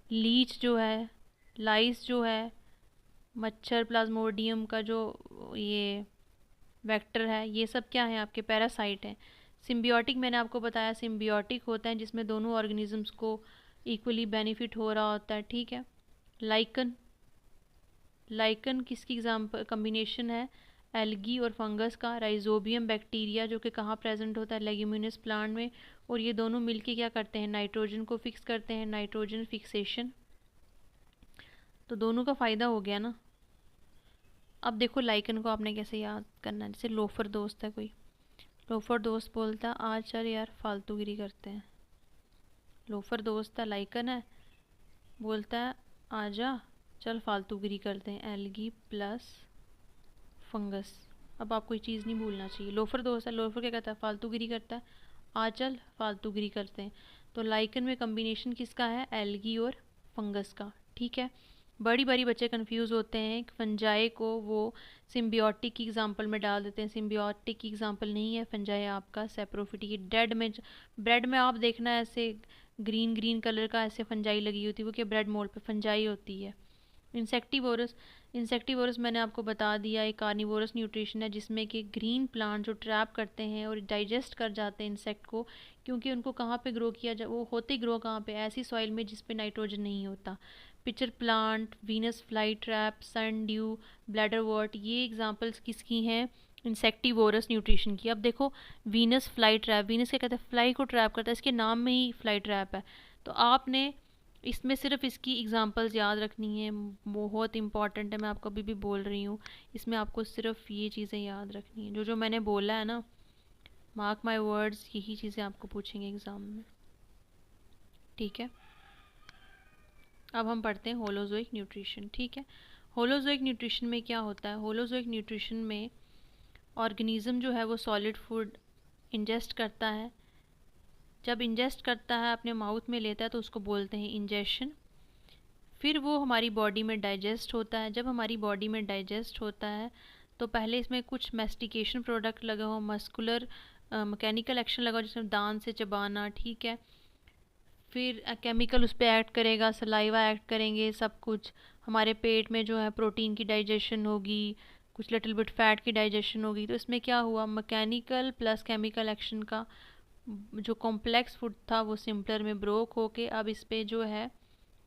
लीच जो है, लाइस जो है, मच्छर प्लाज्मोडियम का जो ये वेक्टर है, ये सब क्या है, आपके पैरासाइट हैं। सिम्बियोटिक मैंने आपको बताया, सिम्बियोटिक होता है जिसमें दोनों ऑर्गेनिजम्स को इक्वली बेनिफिट हो रहा होता है, ठीक है। लाइकन, लाइकन किसकी एग्जाम्पल कम्बिनेशन है, एल्गी और फंगस का। राइजोबियम बैक्टीरिया जो कि कहाँ प्रेजेंट होता है, लेग्यूमिनस प्लांट में, और ये दोनों मिलके क्या करते हैं, नाइट्रोजन को फिक्स करते हैं, नाइट्रोजन फिक्सेशन। तो दोनों का फ़ायदा हो गया ना। अब देखो लाइकन को आपने कैसे याद करना है, जैसे लोफर दोस्त है कोई, लोफर दोस्त बोलता है आज चल यार फालतूगिरी करते हैं। लोफर दोस्त है, लाइकन है, बोलता है आजा चल फालतूगिरी करते हैं, एल्गी प्लस फंगस। अब आप कोई चीज़ नहीं भूलना चाहिए, लोफर दोस्त है, लोफर क्या करता है, फालतूगिरी करता है, आ चल फालतूगिरी करते हैं। तो लाइकन में कम्बिनेशन किसका है, एल्गी और फंगस का, ठीक है। बड़ी बड़ी बच्चे कंफ्यूज होते हैं, फंजाई को वो सिम्बियोटिक की एग्जांपल में डाल देते हैं, सिम्बियोटिक की एग्जांपल नहीं है फंजाई, आपका सेप्रोफिटी। डेड में ब्रेड में आप देखना ऐसे ग्रीन ग्रीन कलर का ऐसे फंजाई लगी होती है, वो क्या ब्रेड मोल्ड पे फंजाई होती है। इंसेक्टिवोरस, इंसेक्टिवोरस मैंने आपको बता दिया, एक कार्निवोरस न्यूट्रिशन है जिसमें कि ग्रीन प्लांट जो ट्रैप करते हैं और डाइजेस्ट कर जाते हैं इंसेक्ट को, क्योंकि उनको कहाँ पे ग्रो किया जा, वो होते ग्रो कहाँ पे, ऐसी सॉइल में जिस पे नाइट्रोजन नहीं होता। Pitcher plant, Venus fly trap, sun dew, bladder wort, ये एग्जांपल्स किसकी हैं, इंसेक्टिवोरस न्यूट्रिशन की। अब देखो वीनस फ्लाई ट्रैप, वीनस क्या कहते हैं, फ्लाई को ट्रैप करता है, इसके नाम में ही फ्लाई ट्रैप है। तो आपने इसमें सिर्फ इसकी एग्जांपल्स याद रखनी है, बहुत इंपॉर्टेंट है, मैं आपको अभी भी बोल रही हूँ। इसमें आपको सिर्फ ये चीज़ें याद रखनी है, जो जो मैंने बोला है ना, मार्क माय वर्ड्स, यही चीज़ें आपको पूछेंगे एग्ज़ाम में, ठीक है। अब हम पढ़ते हैं होलोजोइक न्यूट्रिशन, ठीक है। होलोजोइक न्यूट्रिशन में क्या होता है, होलोजोइक न्यूट्रिशन में ऑर्गेनिज्म जो है वो सॉलिड फूड इंजेस्ट करता है। जब इंजेस्ट करता है, अपने माउथ में लेता है, तो उसको बोलते हैं इंजेशन। फिर वो हमारी बॉडी में डाइजेस्ट होता है। जब हमारी बॉडी में डाइजेस्ट होता है तो पहले इसमें कुछ मेस्टिकेशन प्रोडक्ट लगा हो, मस्कुलर मैकेनिकल एक्शन लगा हो, जिसमें दांत से चबाना, ठीक है। फिर केमिकल उस पर एक्ट करेगा, सलाइवा एक्ट करेंगे, सब कुछ हमारे पेट में जो है प्रोटीन की डाइजेशन होगी, कुछ लिटिल बिट फैट की डाइजेशन होगी। तो इसमें क्या हुआ, मैकेनिकल प्लस केमिकल एक्शन का जो कॉम्प्लेक्स फूड था वो सिंपलर में ब्रोक होके अब इस पे जो है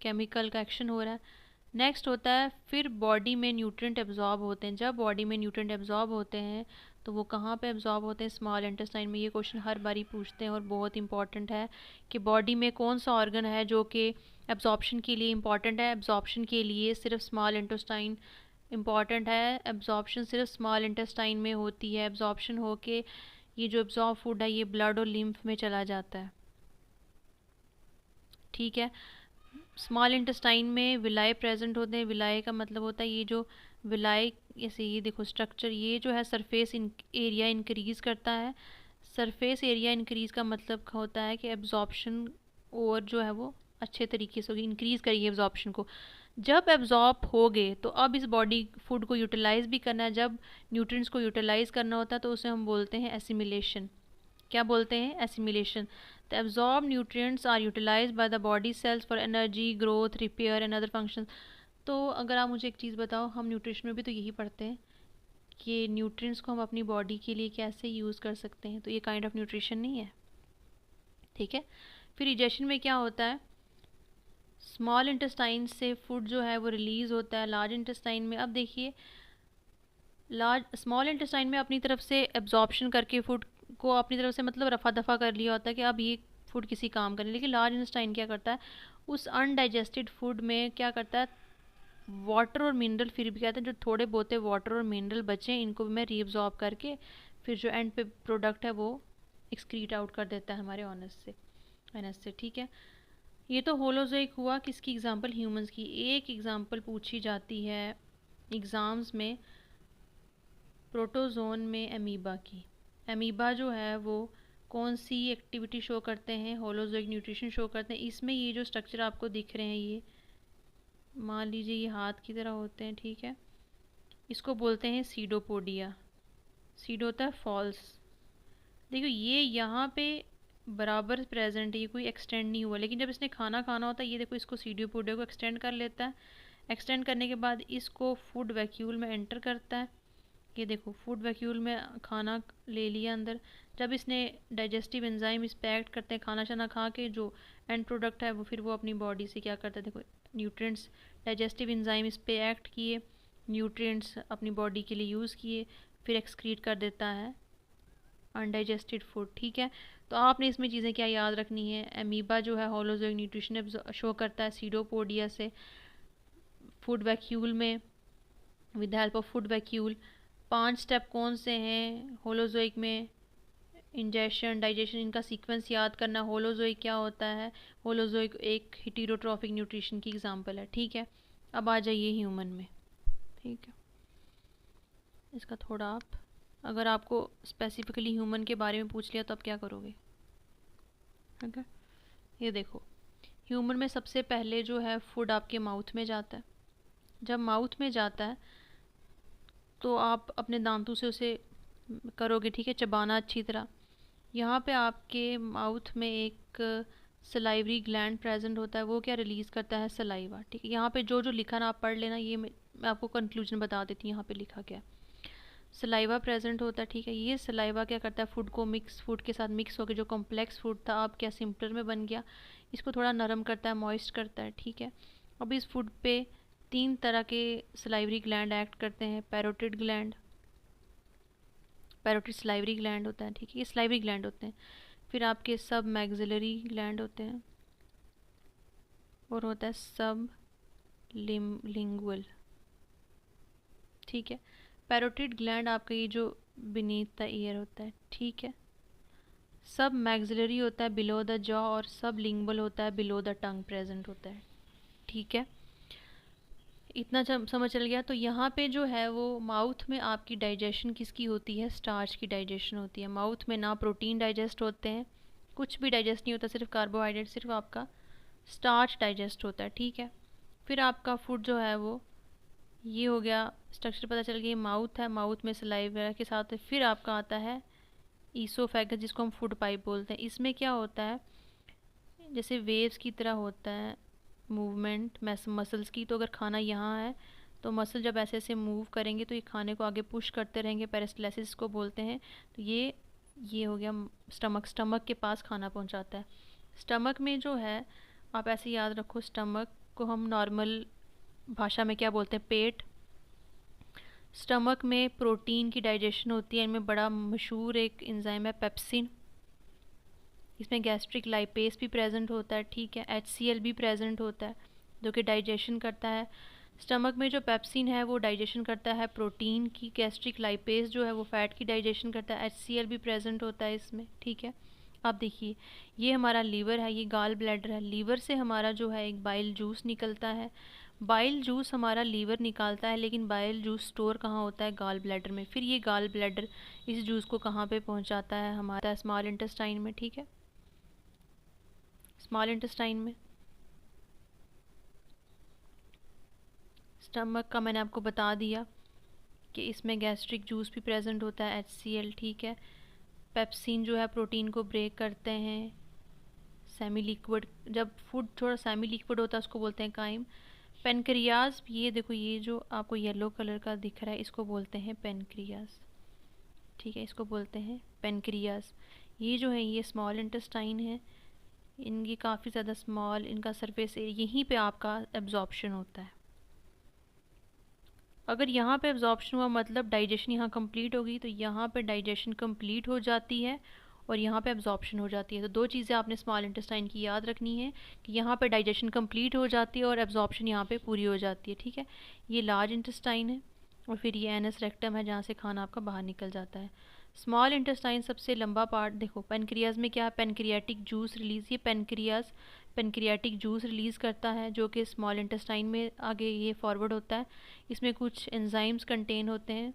केमिकल का एक्शन हो रहा है। नेक्स्ट होता है फिर बॉडी में न्यूट्रिएंट एब्जॉर्ब होते हैं। जब बॉडी में न्यूट्रिएंट एब्जॉर्ब होते हैं तो वो कहाँ पे एब्जॉर्ब होते हैं, स्मॉल इंटेस्टाइन में। ये क्वेश्चन हर बारी पूछते हैं और बहुत इंपॉर्टेंट है कि बॉडी में कौन सा ऑर्गन है जो कि एब्जॉर्प्शन के लिए इंपॉर्टेंट है। एब्जॉर्प्शन के लिए सिर्फ स्मॉल इंटेस्टाइन इंपॉर्टेंट है, एब्जॉर्प्शन सिर्फ स्मॉल इंटेस्टाइन में होती है। एब्जॉर्प्शन होके ये जो एब्जॉर्ब फूड है ये ब्लड और लिम्फ में चला जाता है, ठीक है। स्मॉल इंटेस्टाइन में विलाय प्रेजेंट होते हैं। विलाय का मतलब होता है ये जो विलाय, ऐसे ये देखो स्ट्रक्चर, ये जो है सरफेस एरिया इंक्रीज़ करता है। सरफेस एरिया इंक्रीज़ का मतलब होता है कि एब्जॉर्प्शन और जो है वो अच्छे तरीके से होगी, इंक्रीज़ करिए एब्जॉर्प्शन को। जब एब्जॉर्ब हो गए तो अब इस बॉडी फूड को यूटिलाइज भी करना है। जब न्यूट्रिएंट्स को यूटिलाइज करना होता है तो उसे हम बोलते हैं एसिमिलेशन। क्या बोलते हैं, assimilation. The absorb nutrients are utilised by the body cells for energy, growth, repair and other functions. तो अगर आप मुझे एक चीज़ बताओ, हम न्यूट्रिशन में भी तो यही पढ़ते हैं कि न्यूट्रिएंट्स को हम अपनी बॉडी के लिए कैसे यूज़ कर सकते हैं, तो ये काइंड ऑफ न्यूट्रिशन नहीं है, ठीक है। फिर डाइजेशन में क्या होता है, स्मॉल इंटेस्टाइन से फूड जो है वो रिलीज़ होता है लार्ज इंटेस्टाइन में। अब देखिए लार्ज स्मॉल इंटेस्टाइन में अपनी तरफ से एब्जॉर्प्शन करके फूड को अपनी तरफ से मतलब रफा दफा कर लिया होता है कि अब ये फूड किसी काम का नहीं। लेकिन लार्ज इंटेस्टाइन क्या करता है, उस अनडाइजेस्टेड फूड में क्या करता है, वाटर और मिनरल फिर भी कहते हैं, जो थोड़े बहुत वाटर और मिनरल बचे हैं इनको भी मैं रीअब्जॉर्ब करके फिर जो एंड पे प्रोडक्ट है वो एक्सक्रीट आउट कर देता है हमारे एनस से, ठीक है। ये तो होलोजोइक हुआ, किसकी एग्जांपल, ह्यूमंस की। एक एग्जांपल पूछी जाती है एग्ज़ाम्स में प्रोटोजोन में अमीबा की। अमीबा जो है वो कौन सी एक्टिविटी शो करते हैं, होलोजोइक न्यूट्रिशन शो करते हैं। इसमें ये जो स्ट्रक्चर आपको दिख रहे हैं मान लीजिए ये हाथ की तरह होते हैं, ठीक है। इसको बोलते हैं सीडोपोडिया। सीड होता है फॉल्स। देखो ये यहाँ पे बराबर प्रेजेंट है, ये कोई एक्सटेंड नहीं हुआ, लेकिन जब इसने खाना खाना होता है, ये देखो इसको सीडोपोडिया को एक्सटेंड कर लेता है। एक्सटेंड करने के बाद इसको फूड वैक्यूल में एंटर करता है। ये देखो फूड वैक्यूल में खाना ले लिया अंदर। जब इसने डाइजेस्टिव एंजाइम इस पे एक्ट करते हैं, खाना शाना खा के जो एंड प्रोडक्ट है वो फिर वो अपनी बॉडी से क्या करता है, देखो न्यूट्रिएंट्स, डाइजेस्टिव एंजाइम इस पे एक्ट किए, न्यूट्रिएंट्स अपनी बॉडी के लिए यूज़ किए, फिर एक्सक्रीट कर देता है अनडाइजेस्टेड फूड, ठीक है। तो आपने इसमें चीज़ें क्या याद रखनी है, एमीबा जो है होलोजोइक न्यूट्रिशन शो करता है सीडोपोडिया से फूड वैक्यूल में, with help of food vacuole. 5 step कौन से हैं होलोजोइक में, इंजेशन, डाइजेशन, इनका सीक्वेंस याद करना। होलोजोइक क्या होता है, होलोजोइक एक हेटेरोट्रॉफिक न्यूट्रिशन की एग्जांपल है, ठीक है। अब आ जाइए ह्यूमन में, ठीक है। इसका थोड़ा आप, अगर आपको स्पेसिफिकली ह्यूमन के बारे में पूछ लिया तो आप क्या करोगे, ठीक है। ये देखो ह्यूमन में सबसे पहले जो है फूड आपके माउथ में जाता है। जब माउथ में जाता है तो आप अपने दांतों से उसे करोगे, ठीक है, चबाना अच्छी तरह। यहाँ पे आपके माउथ में एक सलाइवरी ग्लैंड प्रेजेंट होता है, वो क्या रिलीज़ करता है, सलाइवा, ठीक है। यहाँ पे जो जो लिखा ना आप पढ़ लेना, ये मैं आपको कंक्लूजन बता देती हूँ यहाँ पे लिखा क्या। सलाइवा प्रेजेंट होता है, ठीक है। ये सलाइवा क्या करता है, फूड को मिक्स, फूड के साथ मिक्स होकर जो कॉम्प्लेक्स फूड था अब क्या सिंपलर में बन गया, इसको थोड़ा नरम करता है, मॉइस्ट करता है, ठीक है। अब इस फूड पे 3 तरह के सलाइवरी ग्लैंड एक्ट करते हैं। Parotid gland, parotid salivary gland होता है, ठीक है, ये सलाइवरी ग्लैंड होते हैं। फिर आपके सब मैग्जिलरी ग्लैंड होते हैं, और होता है सब लिंगुअल, ठीक है। पैरोटिड ग्लैंड आपका ये जो बीनीथ द ईयर होता है, ठीक है। सब मैग्जिलरी होता है बिलो द जॉ, और सब लिंगुअल होता है बिलो द टंग प्रेजेंट होता है, ठीक है। इतना समझ चल गया। तो यहाँ पे जो है वो माउथ में आपकी डाइजेशन किसकी होती है, स्टार्च की डाइजेशन होती है। माउथ में ना प्रोटीन डाइजेस्ट होते हैं, कुछ भी डाइजेस्ट नहीं होता, सिर्फ कार्बोहाइड्रेट, सिर्फ आपका स्टार्च डाइजेस्ट होता है, ठीक है। फिर आपका फूड जो है वो ये हो गया, स्ट्रक्चर पता चल गया, माउथ है, माउथ में सलाइवा के साथ है। फिर आपका आता है ईसोफेगस, जिसको हम फूड पाइप बोलते हैं। इसमें क्या होता है, जैसे वेव्स की तरह होता है मूवमेंट मसल्स की। तो अगर खाना यहाँ है तो मसल जब ऐसे ऐसे मूव करेंगे तो ये खाने को आगे पुश करते रहेंगे, पेरिस्टलिसिस को बोलते हैं। तो ये हो गया स्टमक, स्टमक के पास खाना पहुँचाता है। स्टमक में जो है आप ऐसे याद रखो, स्टमक को हम नॉर्मल भाषा में क्या बोलते हैं, पेट। स्टमक में प्रोटीन की डाइजेशन होती है, इनमें बड़ा मशहूर एक एंजाइम है पेप्सिन। इसमें गैस्ट्रिक लाइपेस भी प्रेजेंट होता है, ठीक है। HCl भी प्रेजेंट होता है जो कि डाइजेशन करता है। स्टमक में जो पेप्सिन है वो डाइजेशन करता है प्रोटीन की, गैस्ट्रिक लाइपेस जो है वो फैट की डाइजेशन करता है। HCl भी प्रेजेंट होता है इसमें, ठीक है। अब देखिए ये हमारा लीवर है, ये गाल ब्लैडर है। लीवर से हमारा जो है एक बाइल जूस निकलता है। बाइल जूस हमारा लीवर निकालता है, लेकिन बाइल जूस स्टोर कहाँ होता है, गाल ब्लैडर में। फिर ये गाल ब्लैडर इस जूस को कहाँ पे पहुँचाता है, हमारा स्मॉल इंटेस्टाइन में, ठीक है, स्मॉल इंटेस्टाइन में। स्टमक का मैंने आपको बता दिया कि इसमें गैस्ट्रिक जूस भी प्रेजेंट होता है, HCl, ठीक है। पेप्सिन जो है प्रोटीन को ब्रेक करते हैं। सेमी लिक्विड, जब फूड थोड़ा सेमी लिक्विड होता है उसको बोलते हैं काइम। पेनक्रियाज, ये देखो ये जो आपको येलो कलर का दिख रहा है इसको बोलते हैं पेनक्रियाज, ठीक है, इसको बोलते हैं पेनक्रियाज। ये जो है ये स्मॉल इंटेस्टाइन है, इनकी काफ़ी ज़्यादा स्मॉल, इनका सरफेस एरिया, यहीं पे आपका एब्जॉर्प्शन होता है। अगर यहाँ पे एब्जॉर्प्शन हुआ मतलब डाइजेशन यहाँ कंप्लीट होगी, तो यहाँ पे डाइजेशन कंप्लीट हो जाती है और यहाँ पे एब्जॉर्प्शन हो जाती है। तो 2 चीज़ें आपने स्मॉल इंटेस्टाइन की याद रखनी है कि यहाँ पे डाइजेशन कंप्लीट हो जाती है और एब्जॉर्प्शन यहाँ पे पूरी हो जाती है, ठीक है। ये लार्ज इंटेस्टाइन है और फिर ये एनस रेक्टम है जहाँ से खाना आपका बाहर निकल जाता है। स्मॉल इंटेस्टाइन सबसे लंबा पार्ट, देखो पेनक्रियाज में क्या है, पेनक्रियाटिक जूस रिलीज, ये पेनक्रियाज पेनक्रियाटिक जूस रिलीज़ करता है जो कि स्मॉल इंटेस्टाइन में आगे ये फॉरवर्ड होता है। इसमें कुछ एंजाइम्स कंटेन होते हैं।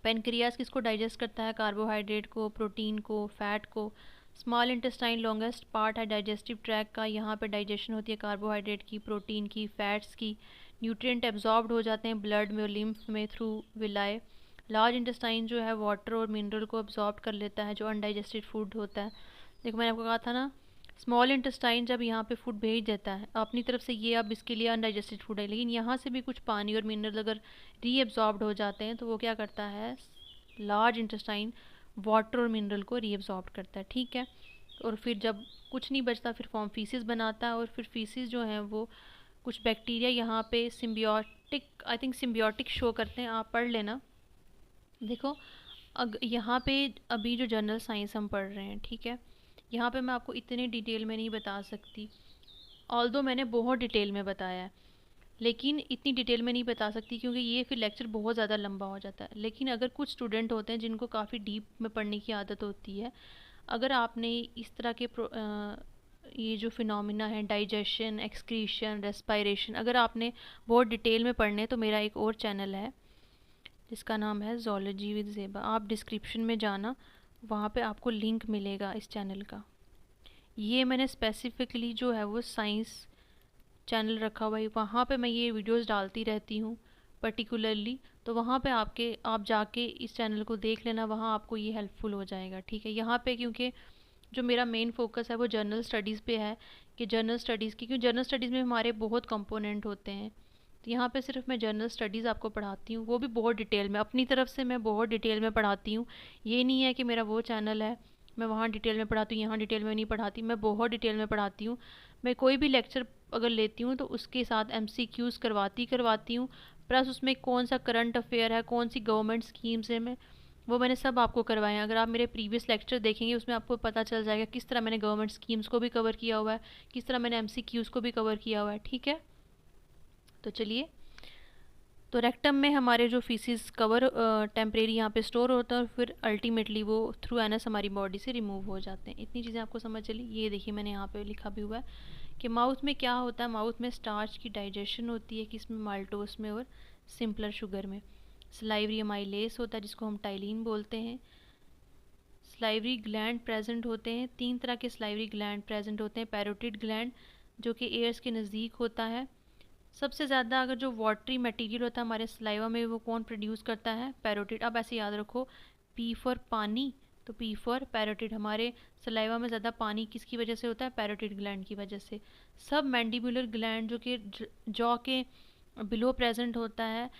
पेनक्रियाज किसको डाइजेस्ट करता है, कार्बोहाइड्रेट को, प्रोटीन को, फैट को। स्मॉल इंटेस्टाइन लॉन्गेस्ट पार्ट है डाइजेस्टिव ट्रैक का, यहाँ पे डाइजेशन होती है कार्बोहाइड्रेट की, प्रोटीन की, फैट्स की। न्यूट्रिएंट एब्जॉर्ब्ड हो जाते हैं ब्लड में और लिम्फ में थ्रू विलाय। लार्ज इंटेस्टाइन जो है वाटर और मिनरल को एब्जॉर्ब कर लेता है जो अनडाइजेस्टेड फूड होता है। देखो मैंने आपको कहा था ना, स्मॉल इंटेस्टाइन जब यहाँ पे फूड भेज देता है अपनी तरफ से, ये अब इसके लिए अनडाइजेस्टेड फूड है, लेकिन यहाँ से भी कुछ पानी और मिनरल अगर रीएब्जॉर्ब्ड हो जाते हैं तो वो क्या करता है, लार्ज इंटेस्टाइन वाटर और मिनरल को रीएब्जॉर्ब करता है, ठीक है। और फिर जब कुछ नहीं बचता फिर फॉर्म फीसिस बनाता है, और फिर फीसिस जो है वो कुछ बैक्टीरिया यहाँ पे symbiotic, I think symbiotic show करते हैं, आप पढ़ लेना। देखो यहाँ पे अभी जो जनरल साइंस हम पढ़ रहे हैं, ठीक है, यहाँ पे मैं आपको इतने डिटेल में नहीं बता सकती, ऑल्दो मैंने बहुत डिटेल में बताया है, लेकिन इतनी डिटेल में नहीं बता सकती क्योंकि ये फिर लेक्चर बहुत ज़्यादा लंबा हो जाता है। लेकिन अगर कुछ स्टूडेंट होते हैं जिनको काफ़ी डीप में पढ़ने की आदत होती है, अगर आपने इस तरह के ये जो फिनोमिना है डाइजेशन, एक्सक्रीशन, रेस्पायरेशन, अगर आपने बहुत डिटेल में पढ़ने तो मेरा एक और चैनल है जिसका नाम है ज़ूलॉजी विद ज़ेबा, आप डिस्क्रिप्शन में जाना, वहाँ पे आपको लिंक मिलेगा इस चैनल का। ये मैंने स्पेसिफिकली जो है वो साइंस चैनल रखा हुआ है, वहाँ पे मैं ये वीडियोस डालती रहती हूँ पर्टिकुलरली, तो वहाँ पे आप जाके इस चैनल को देख लेना, वहाँ आपको ये हेल्पफुल हो जाएगा, ठीक है। यहाँ पे क्योंकि जो मेरा मेन फोकस है वो जर्नल स्टडीज़ पे है, कि जर्नल स्टडीज़ की, क्योंकि जर्नल स्टडीज़ में हमारे बहुत कंपोनेंट होते हैं, तो यहाँ पे सिर्फ मैं जर्नल स्टडीज़ आपको पढ़ाती हूँ, वो भी बहुत डिटेल में, अपनी तरफ से मैं बहुत डिटेल में पढ़ाती हूँ। ये नहीं है कि मेरा वो चैनल है मैं वहाँ डिटेल में पढ़ाती हूँ, यहाँ डिटेल में नहीं पढ़ाती, मैं बहुत डिटेल में पढ़ाती हूँ। मैं कोई भी लेक्चर अगर लेती हूँ तो उसके साथ MCQs करवाती हूँ, प्लस उसमें कौन सा करंट अफेयर है, कौन सी गवर्नमेंट स्कीम्स है, वो मैंने सब आपको करवाए हैं। अगर आप मेरे प्रीवियस लेक्चर देखेंगे उसमें आपको पता चल जाएगा किस तरह मैंने गवर्नमेंट स्कीम्स को भी कवर किया हुआ है, किस तरह मैंने MCQs को भी कवर किया हुआ है, ठीक है। तो चलिए, तो रेक्टम में हमारे जो फीसिस कवर टेम्परेरी यहाँ पे स्टोर होता है और फिर अल्टीमेटली वो थ्रू एनस हमारी बॉडी से रिमूव हो जाते हैं। इतनी चीज़ें आपको समझ चली। ये देखिए मैंने यहाँ पे लिखा भी हुआ है कि माउथ में क्या होता है, माउथ में स्टार्च की डाइजेशन होती है, किसमें, माल्टोस में और सिंपलर शुगर में। स्लाइवरी अमाइलेस होता है जिसको हम टाइलिन बोलते हैं। स्लाइवरी ग्लैंड प्रेजेंट होते हैं, 3 तरह के स्लाइवरी ग्लैंड प्रेजेंट होते हैं। पैरोटिड ग्लैंड जो कि एयर्स के नज़दीक होता है। सबसे ज़्यादा अगर जो वाटरी मटेरियल होता है हमारे सलाइवा में वो कौन प्रोड्यूस करता है, पैरोटिड। अब ऐसे याद रखो, पी फॉर पानी तो पी फॉर पैरोटिड, हमारे सलाइवा में ज़्यादा पानी किसकी वजह से होता है, पैरोटिड ग्लैंड की वजह से। सब मैंडिबुलर ग्लैंड जो कि जॉ के बिलो प्रेजेंट होता है,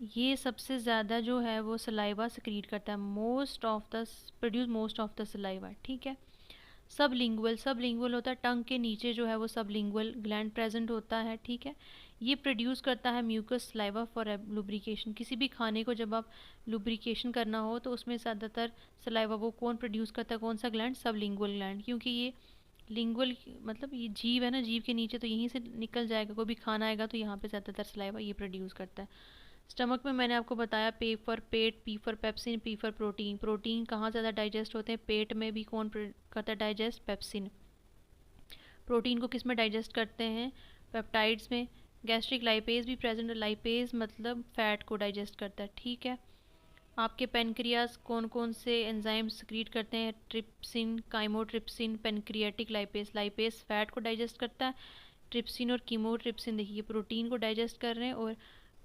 ये सबसे ज़्यादा जो है वो सलाइवा सिक्रीट करता है, produce most of the saliva, ठीक है। सबलिंगुअल होता है, टंग के नीचे जो है वो सबलिंगुअल ग्लैंड प्रेजेंट होता है, ठीक है। ये प्रोड्यूस करता है म्यूकस सलाइवा फॉर लुब्रिकेशन। किसी भी खाने को जब आप लुब्रिकेशन करना हो तो उसमें ज़्यादातर सलाइवा वो कौन प्रोड्यूस करता है, कौन सा ग्लैंड, सबलिंगुअल ग्लैंड, क्योंकि ये लिंगुअल मतलब ये जीव है ना, जीव के नीचे तो यहीं से निकल जाएगा, कोई भी खाना आएगा तो यहाँ पे ज़्यादातर सलाइवा ये प्रोड्यूस करता है। स्टमक में मैंने आपको बताया पे for pet, P for pepsin, P for protein. Protein कहाँ ज़्यादा डाइजेस्ट होते हैं, पेट में भी कौन करता है डाइजेस्ट, पेप्सिन। प्रोटीन को किस में डाइजेस्ट करते हैं, पेप्टाइड्स में। गैस्ट्रिक लाइपेज भी प्रेजेंट है, लाइपेज मतलब फैट को डाइजेस्ट करता है, ठीक है। आपके पेनक्रियाज कौन कौन से एंजाइम सिक्रीट करते हैं, trypsin, chymotrypsin, pancreatic lipase. Lipase fat को डाइजेस्ट करता है, ट्रिप्सिन और कीमोट्रिप्सिन देखिए प्रोटीन को डाइजेस्ट कर रहे हैं, और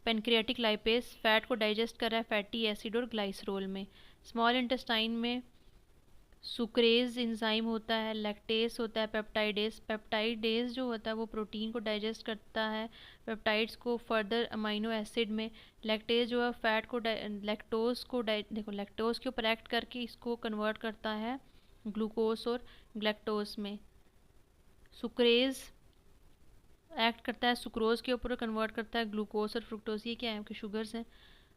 पेनक्रियाटिक लाइपेज फैट को डाइजेस्ट कर रहा है फैटी एसिड और ग्लाइसरोल में। स्मॉल इंटेस्टाइन में सुक्रेज एंजाइम होता है, लैक्टेस होता है, पेप्टाइडेस। पेप्टाइडेस जो होता है वो प्रोटीन को डाइजेस्ट करता है, पेप्टाइड्स को फर्दर अमीनो एसिड में। लैक्टेस जो है फैट को लैक्टोज के ऊपर एक्ट करके इसको कन्वर्ट करता है ग्लूकोज और ग्लैक्टोज में। सुक्रेज एक्ट करता है सुक्रोज के ऊपर, कन्वर्ट करता है ग्लूकोज और फ्रुक्टोज, ये क्या है आपके शुगर्स हैं।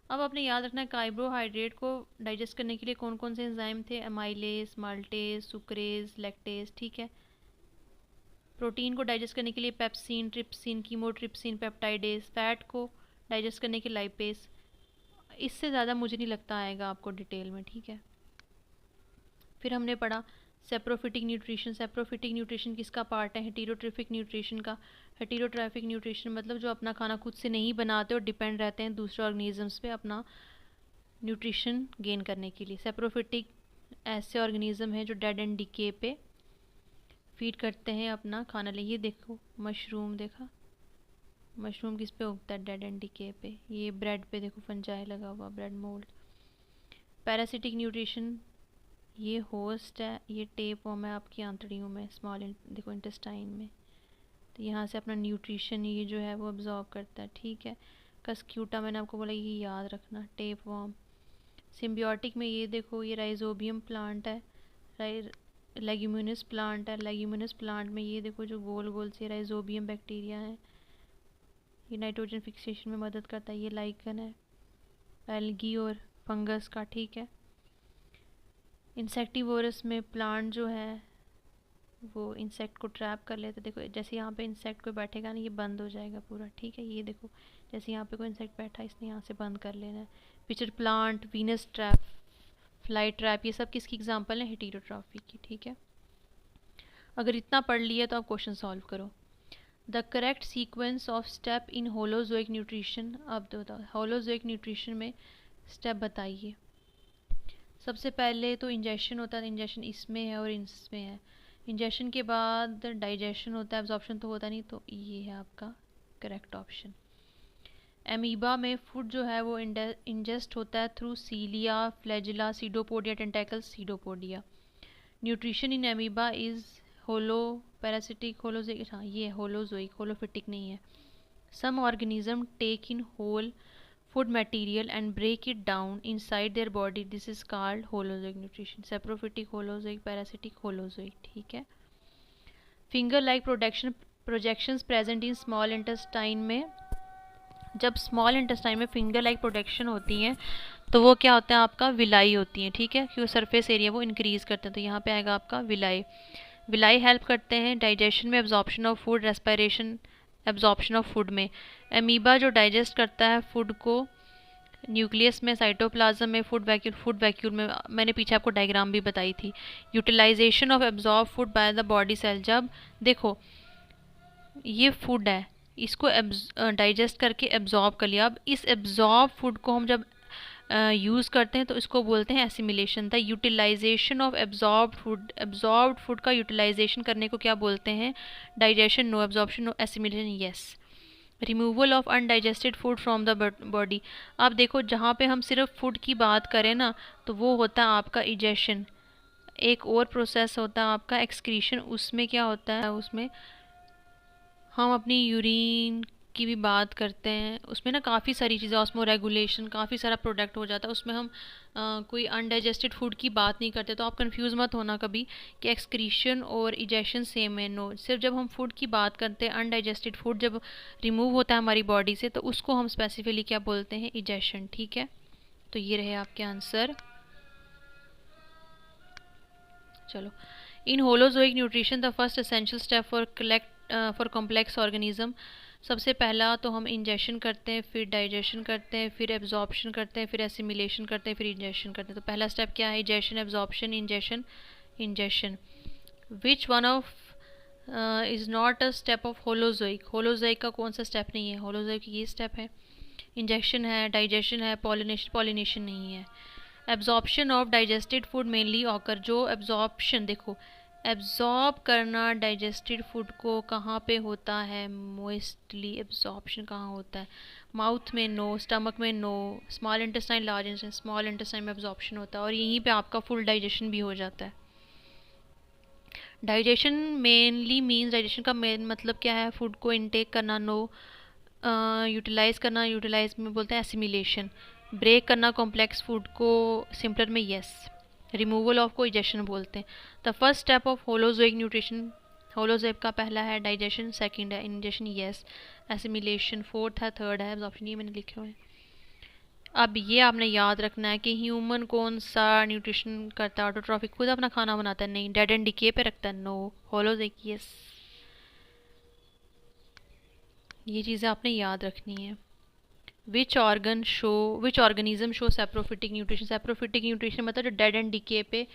अब आपने याद रखना है कार्बोहाइड्रेट को डाइजेस्ट करने के लिए कौन कौन से एंजाइम थे, अमाइलेज, माल्टेज, सुक्रेज, लैक्टेज, ठीक है। प्रोटीन को डाइजेस्ट करने के लिए pepsin, trypsin, chymotrypsin, peptidase. Fat को डाइजेस्ट करने के लाइपेज। इससे ज़्यादा मुझे नहीं लगता आएगा आपको डिटेल में, ठीक है। फिर हमने पढ़ा सेप्रोफिटिक न्यूट्रिशन। सेप्रोफिटिक न्यूट्रिशन किसका पार्ट है, हेटेरोट्रोफिक न्यूट्रिशन का। हेटेरोट्रोफिक न्यूट्रिशन मतलब जो अपना खाना खुद से नहीं बनाते और डिपेंड रहते हैं दूसरे ऑर्गेनिजम्स पे अपना न्यूट्रिशन गेन करने के लिए। सेप्रोफिटिक ऐसे ऑर्गेनिज्म है जो डेड एंड डिके पे फीड करते हैं अपना खाना ले। ये देखो मशरूम, देखा मशरूम किस पे उगता है, डेड एंड डिके पे। ये ब्रेड पे देखो फंजाई लगा हुआ, ब्रेड मोल्ड। पैरासिटिक न्यूट्रिशन, ये होस्ट है, ये टेप फॉर्म है आपकी आंतड़ियों में, स्मॉल देखो इंटेस्टाइन में। तो यहाँ से अपना न्यूट्रिशन ये जो है वो अब्जॉर्ब करता है, ठीक है। कस्क्यूटा मैंने आपको बोला, ये याद रखना, टेप वॉर्म। सिम्बियोटिक में ये देखो, ये राइजोबियम प्लांट है, लेग्यूमिनस प्लांट है। लेग्यूमिनस प्लांट में ये देखो जो गोल गोल से राइजोबियम बैक्टीरिया है, ये नाइट्रोजन फिक्सेशन में मदद करता है। ये लाइकन है एल्गी और फंगस का, ठीक है। इंसेक्टिवोरस में प्लांट जो है वो इंसेक्ट को ट्रैप कर लेते। देखो जैसे यहाँ पे इंसेक्ट कोई बैठेगा ना, ये बंद हो जाएगा पूरा, ठीक है। ये देखो जैसे यहाँ पे कोई इंसेक्ट बैठा है, इसने यहाँ से बंद कर लेना है। Picture plant, Venus trap, fly trap, ये सब किसकी एग्जांपल है, हेटेरोट्रॉफी की, ठीक है। अगर इतना पढ़ लिया तो आप क्वेश्चन सॉल्व करो। The correct sequence of step in holozoic nutrition, अब बताओ होलोजोइक न्यूट्रिशन में स्टेप बताइए। सबसे पहले तो इंजेक्शन होता है, इंजेक्शन इसमें है और इसमें है। इंजेक्शन के बाद डाइजेशन होता है, एब्जॉर्प्शन तो होता नहीं, तो ये है आपका करेक्ट ऑप्शन। एमीबा में फूड जो है वो इंजेस्ट होता है through cilia, flagella, pseudopodia, tentacles, pseudopodia. Nutrition in amoeba is holo, parasitic, holozoic, हाँ ये होलोजोइक, होलोफिटिक नहीं है। Some organism take in whole food material and break it down inside their body, this is called holozoic nutrition. Saprophytic, holozoic, parasitic, holozoic, ठीक है। finger like projections present in small intestine में, जब small intestine में finger like production होती हैं तो वो क्या होता है आपका, विलाई होती हैं, ठीक है, क्योंकि सरफेस एरिया वो इंक्रीज करते हैं। तो यहाँ पे आएगा आपका विलाई। विलाई हेल्प करते हैं डाइजेशन में, absorption of food, respiration, absorption of food में। एमीबा जो डाइजेस्ट करता है फूड को न्यूक्लियस में, साइटोप्लाज्म में, फूड वैक्यूल में। मैंने पीछे आपको डायग्राम भी बताई थी। Utilisation of absorb food by the body cell, जब देखो ये फूड है, इसको डाइजेस्ट करके एब्जॉर्ब कर लिया। अब इस एब्जॉर्ब फूड को हम जब यूज़ करते हैं तो इसको बोलते हैं assimilation. The utilisation of absorbed food का यूटिलाइजेशन करने को क्या बोलते हैं, digestion. No absorption, no assimilation, yes. Removal of undigested food from the body. अब देखो जहाँ पे हम सिर्फ फूड की बात करें ना तो वो होता है आपका इजेशन। एक और प्रोसेस होता है आपका एक्सक्रीशन, उसमें क्या होता है, उसमें हम अपनी यूरिन की भी बात करते हैं। उसमें ना काफ़ी सारी चीज़ें, ऑस्मो रेगुलेशन, काफ़ी सारा प्रोडक्ट हो जाता है उसमें। हम कोई अनडाइजेस्टेड फूड की बात नहीं करते। तो आप कंफ्यूज मत होना कभी कि एक्सक्रीशन और इजेशन सेम है, नो। सिर्फ जब हम फूड की बात करते हैं, अनडाइजेस्टेड फूड जब रिमूव होता है हमारी बॉडी से तो उसको हम स्पेसिफिकली क्या बोलते हैं, इजेशन, ठीक है। तो ये रहे आपके आंसर। चलो, in holozoic nutrition the first essential step for complex organism. सबसे पहला तो हम इंजेक्शन करते हैं, फिर डाइजेशन करते हैं, फिर एब्जॉर्प्शन करते हैं, फिर एसिमिलेशन करते हैं, फिर इंजेक्शन करते हैं। तो पहला स्टेप क्या है, egestion, absorption, injection, injection. Which one of is not a step of holozoic, holozoic का कौन सा स्टेप नहीं है, होलोजोइक ये स्टेप है। इंजेक्शन है, डाइजेशन है, पॉलिनेशन नहीं है। Absorption of digested food mainly occur, जो एब्जॉर्प्शन देखो, एब्जॉर्ब करना डाइजेस्टेड फूड को कहाँ पे होता है, मोस्टली एब्जॉर्प्शन कहाँ होता है, माउथ में नो, स्टमक में no, small intestine, large intestine, small intestine में एब्जॉर्प्शन होता है और यहीं पे आपका फुल डाइजेशन भी हो जाता है। डाइजेशन मेनली मीन्स, डाइजेशन का मेन मतलब क्या है, फूड को इनटेक करना, नो। यूटिलाइज करना, यूटिलाइज में बोलते हैं एसिमिलेशन। ब्रेक करना कॉम्प्लेक्स फूड को, सिंपलर में यस। रिमूवल ऑफ को इजेशन बोलते हैं। The first step of holozoic nutrition, holozoic का पहला है डाइजेशन, सेकंड है इंजेशन, यस। एसिमिलेशन फोर्थ है, थर्ड है ऑप्शन, ये मैंने लिखे हुए हैं। अब ये आपने याद रखना है कि ह्यूमन कौन सा न्यूट्रिशन करता है, ऑटोट्रॉफिक खुद अपना खाना बनाता है, नहीं। डेड एंड डिके पे रखता है, नो। Holozoic, yes. ये चीज़ें आपने याद रखनी है। Which organism show saprophytic nutrition, saprophytic nutrition मतलब जो डेड एंड डिके पे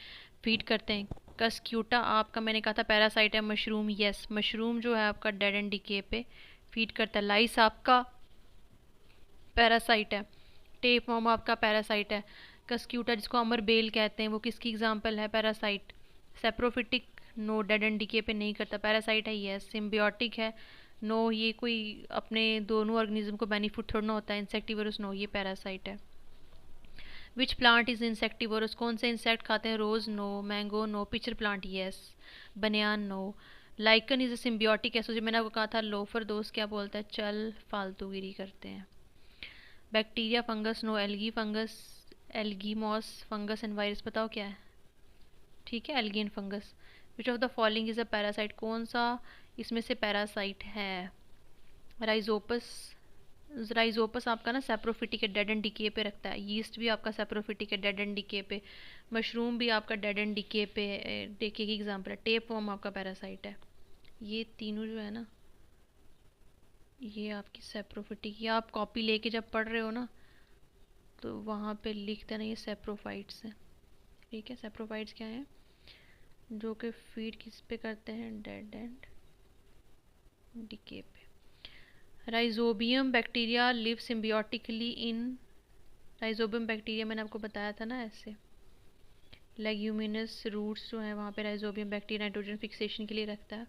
फीड करते हैं। कस्क्यूटा आपका मैंने कहा था पैरासाइट है, मशरूम, यस, मशरूम जो है आपका डेड एंड डिके पे फीड करता है। लाइस आपका पैरासाइट है, टेपवर्म आपका पैरासाइट है। कस्क्यूटा जिसको अमर बेल कहते हैं वो किसकी एग्जाम्पल है, parasite. Saprophytic no, dead and decay पे नहीं करता। पैरासाइट है, यस। सिम्बियोटिक है, नो, ये कोई अपने दोनों ऑर्गेनिज्म को बेनिफिट थोड़ा ना होता है। इंसेक्टिवरस, नो, ये पैरासाइट है। विच प्लांट इज इंसेक्टिवरस, कौन से इंसेक्ट खाते हैं? Rose, no. Mango, no. Pitcher plant, yes. Banyan, no. Lichen is a symbiotic association, मैंने आपको कहा था लोफर दोस्त क्या बोलता है? चल फालतूगिरी करते हैं। Bacteria, fungus, no. Algae, fungus, algae, moss, fungus and virus, बताओ क्या है? ठीक है, algae and fungus. Which of the following is a parasite, कौन सा इसमें से पैरासाइट है? राइजोपस, राइजोपस आपका ना सेप्रोफिटिक है, डेड एंड डिके पे रखता है। यीस्ट भी आपका सेप्रोफिटिक है, डेड एंड डिके पे। मशरूम भी आपका डेड एंड डिके पे, डिके की एग्जांपल है। टेप वर्म आपका पैरासाइट है। ये तीनों जो है ना, ये आपकी सेप्रोफिटिक, या आप कॉपी लेके जब पढ़ रहे हो ना तो वहाँ पे लिख देना ये सेप्रोफाइट्स हैं। ठीक है, सेप्रोफाइट्स क्या है? जो कि फीड किस पे करते हैं? डेड एंड डिके पे। राइजोबियम बैक्टीरिया लिव सिम्बियोटिकली इन, राइजोबियम बैक्टीरिया मैंने आपको बताया था ना ऐसे। लेग्यूमिनस रूट्स जो है वहाँ पे राइजोबियम बैक्टीरिया नाइट्रोजन फिक्सेशन के लिए रखता है।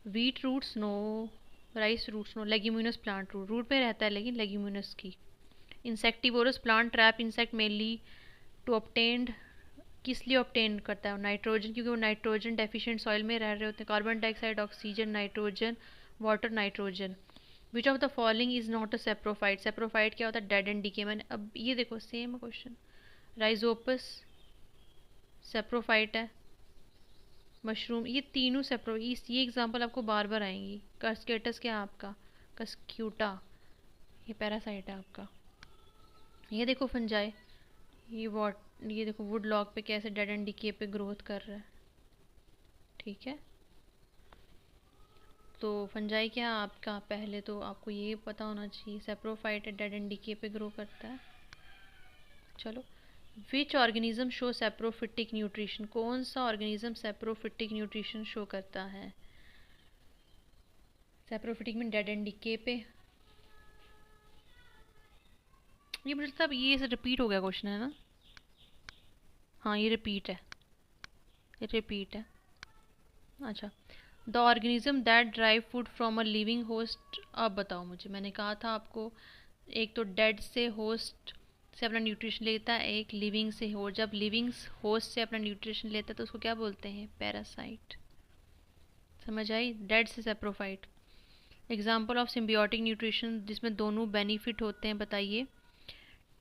Wheat roots, no. Rice roots, no. Leguminous plant root, root पे रहता है लेकिन लेग्यूमिनस की। Insectivorous plant trap insect mainly to obtained, किस लिए ऑब्टेन करता है? नाइट्रोजन, क्योंकि वो नाइट्रोजन डेफिशिएंट सॉइल में रह रहे होते हैं। Carbon dioxide, oxygen, nitrogen, water, nitrogen. Which of the following is not a saprophyte, saprophyte क्या होता है? Dead and decay. मैंने अब ये देखो सेम क्वेश्चन, राइजोपस सेप्रोफाइट है, मशरूम, ये तीनों सेप्रो, ये एग्जांपल आपको बार बार आएंगी। कस्केटस क्या है आपका? कस्क्यूटा, ये पैरासाइट है आपका। ये देखो फंजाई, ये वॉट, ये देखो वुड लॉग पे कैसे डेड एंड डिके पे ग्रोथ कर रहा है। ठीक है, तो फंजाई क्या है आपका? पहले तो आपको ये पता होना चाहिए, सेप्रोफाइट है, डेड एंड डिके पे ग्रो करता है। चलो, which organism show saprophytic nutrition, कौन सा ऑर्गेनिज्म सेप्रोफिटिक न्यूट्रिशन शो करता है? सेप्रोफिटिक में डेड एंड डिके पे। ये मुझे लगता है ये रिपीट हो गया क्वेश्चन है ना? हाँ ये रिपीट है, ये रिपीट है। अच्छा, the organism that drive food from a living host, अब बताओ मुझे, मैंने कहा था आपको एक तो डेड से होस्ट से अपना न्यूट्रिशन लेता है, एक लिविंग से हो, जब लिविंग होस्ट से अपना न्यूट्रिशन लेता है तो उसको क्या बोलते हैं? पैरासाइट। समझ आई? डेड से saprophyte. Example of symbiotic nutrition जिसमें दोनों बेनिफिट होते हैं, बताइए।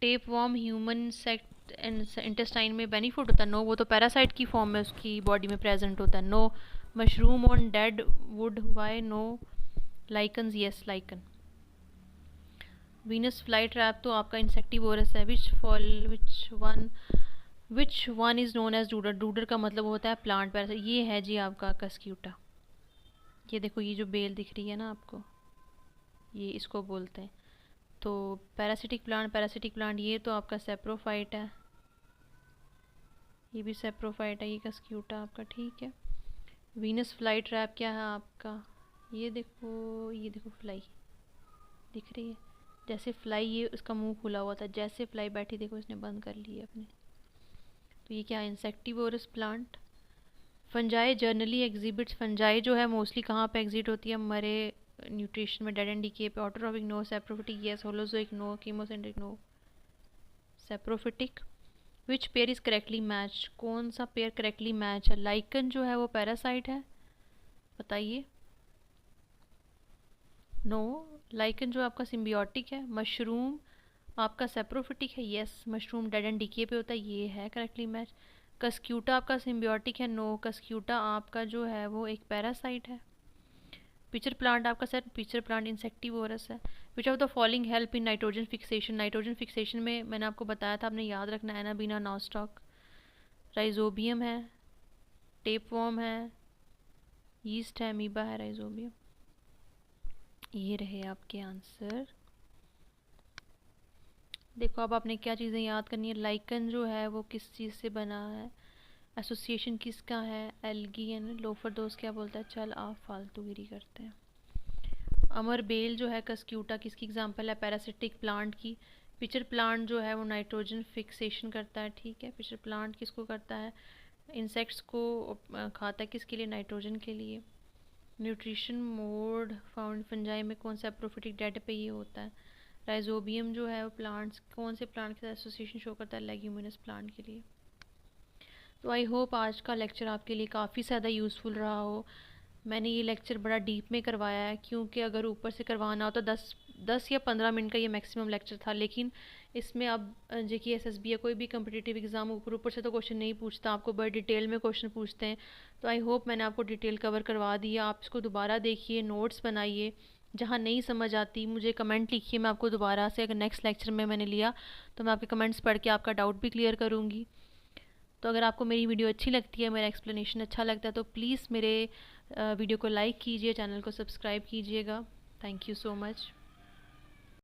Tape warm human insect intestine में बेनिफिट होता है? नो, वो तो पैरासाइट की फॉर्म में उसकी बॉडी में प्रेजेंट होता है। No. Mushroom on dead wood, why? No. Lichens, yes, lichen. Venus fly trap तो आपका इंसेक्टिवोरस है। Which one is known as dodder, dodder का मतलब होता है प्लांट पैरासाइट। ये है जी आपका कस्क्यूटा। ये देखो, ये जो बेल दिख रही है ना आपको, ये इसको बोलते हैं। तो पैरासिटिक प्लांट, पैरासिटिक प्लांट, ये तो आपका सेप्रोफाइट है, ये भी सेप्रोफाइट है, ये कस्क्यूटा आपका। ठीक है, वीनस फ्लाई ट्रैप क्या है आपका? ये देखो, ये देखो फ्लाई दिख रही है, जैसे फ्लाई, ये उसका मुंह खुला हुआ था, जैसे फ्लाई बैठी देखो इसने बंद कर ली है अपने। तो ये क्या है? Insectivorous plant. Fungi generally exhibits, fungi जो है मोस्टली कहाँ पे एग्जिट होती है? मरे न्यूट्रिशन में, डेड एंड डिके पे। Autotrophic, no. Saprophytic, yes. Holozoic, no. Chemosynthetic, no. Saprophytic. Which pair is correctly match, कौन सा पेयर करेक्टली मैच है? लाइकन जो है वो पैरासाइट है, बताइए। नो, लाइकन जो आपका सिम्बियोटिक है। मशरूम आपका सेप्रोफिटिक है, yes. Mushroom dead and decay पे होता है, ये है करेक्टली मैच। कस्क्यूटा आपका सिम्बियोटिक है, नो। कस्क्यूटा आपका जो है वो एक पैरासाइट है। पिचर प्लांट आपका सर, पिचर प्लांट इंसेक्टिवोरस है। विच of the following help in nitrogen fixation, nitrogen fixation में मैंने आपको बताया था, आपने याद रखना है ना, बिना नॉस्टॉक। राइजोबियम है, टेपवॉर्म है, यीस्ट है, अमीबा है, राइजोबियम। ये रहे आपके आंसर। देखो अब आपने क्या चीज़ें याद करनी है। लाइकन जो है वो किस चीज़ से बना है? एसोसिएशन किसका है? एल्गी एंड लोफर दोस्त क्या बोलता है? चल आप फालतूगिरी करते हैं। अमर बेल जो है कस्क्यूटा किसकी एग्जांपल है? पैरासिटिक प्लांट की। पिचर प्लांट जो है वो नाइट्रोजन फिक्सेशन करता है, ठीक है। पिचर प्लांट किसको करता है? इंसेक्ट्स को खाता है किसके लिए? नाइट्रोजन के लिए। न्यूट्रिशन मोड फाउंड फंजाई में कौन सा प्रोफिटिक डाटा पे ये होता है? राइजोबियम जो है वो प्लांट्स, कौन से प्लांट के साथ एसोसिएशन शो करता है? लेग्यूमिनस प्लांट के लिए। तो आई होप आज का लेक्चर आपके लिए काफ़ी ज़्यादा यूज़फुल रहा हो। मैंने ये लेक्चर बड़ा डीप में करवाया है, क्योंकि अगर ऊपर से करवाना हो तो 10 या 15 मिनट का ये मैक्सिमम लेक्चर था, लेकिन इसमें अब JKSSB या कोई भी कम्पिटिटिव एग्ज़ाम ऊपर ऊपर से तो क्वेश्चन नहीं पूछता, आपको बड़े डिटेल में क्वेश्चन पूछते हैं। तो आई होप मैंने आपको डिटेल कवर करवा दिया। आप इसको दोबारा देखिए, नोट्स बनाइए, जहाँ नहीं समझ आती मुझे कमेंट लिखिए, मैं आपको दोबारा से अगर नेक्स्ट लेक्चर में मैंने लिया तो मैं आपके कमेंट्स पढ़ के आपका डाउट भी क्लियर करूँगी। तो अगर आपको मेरी वीडियो अच्छी लगती है, मेरा एक्सप्लेनेशन अच्छा लगता है, तो प्लीज़ मेरे वीडियो को लाइक कीजिए, चैनल को सब्सक्राइब कीजिएगा। Thank you so much.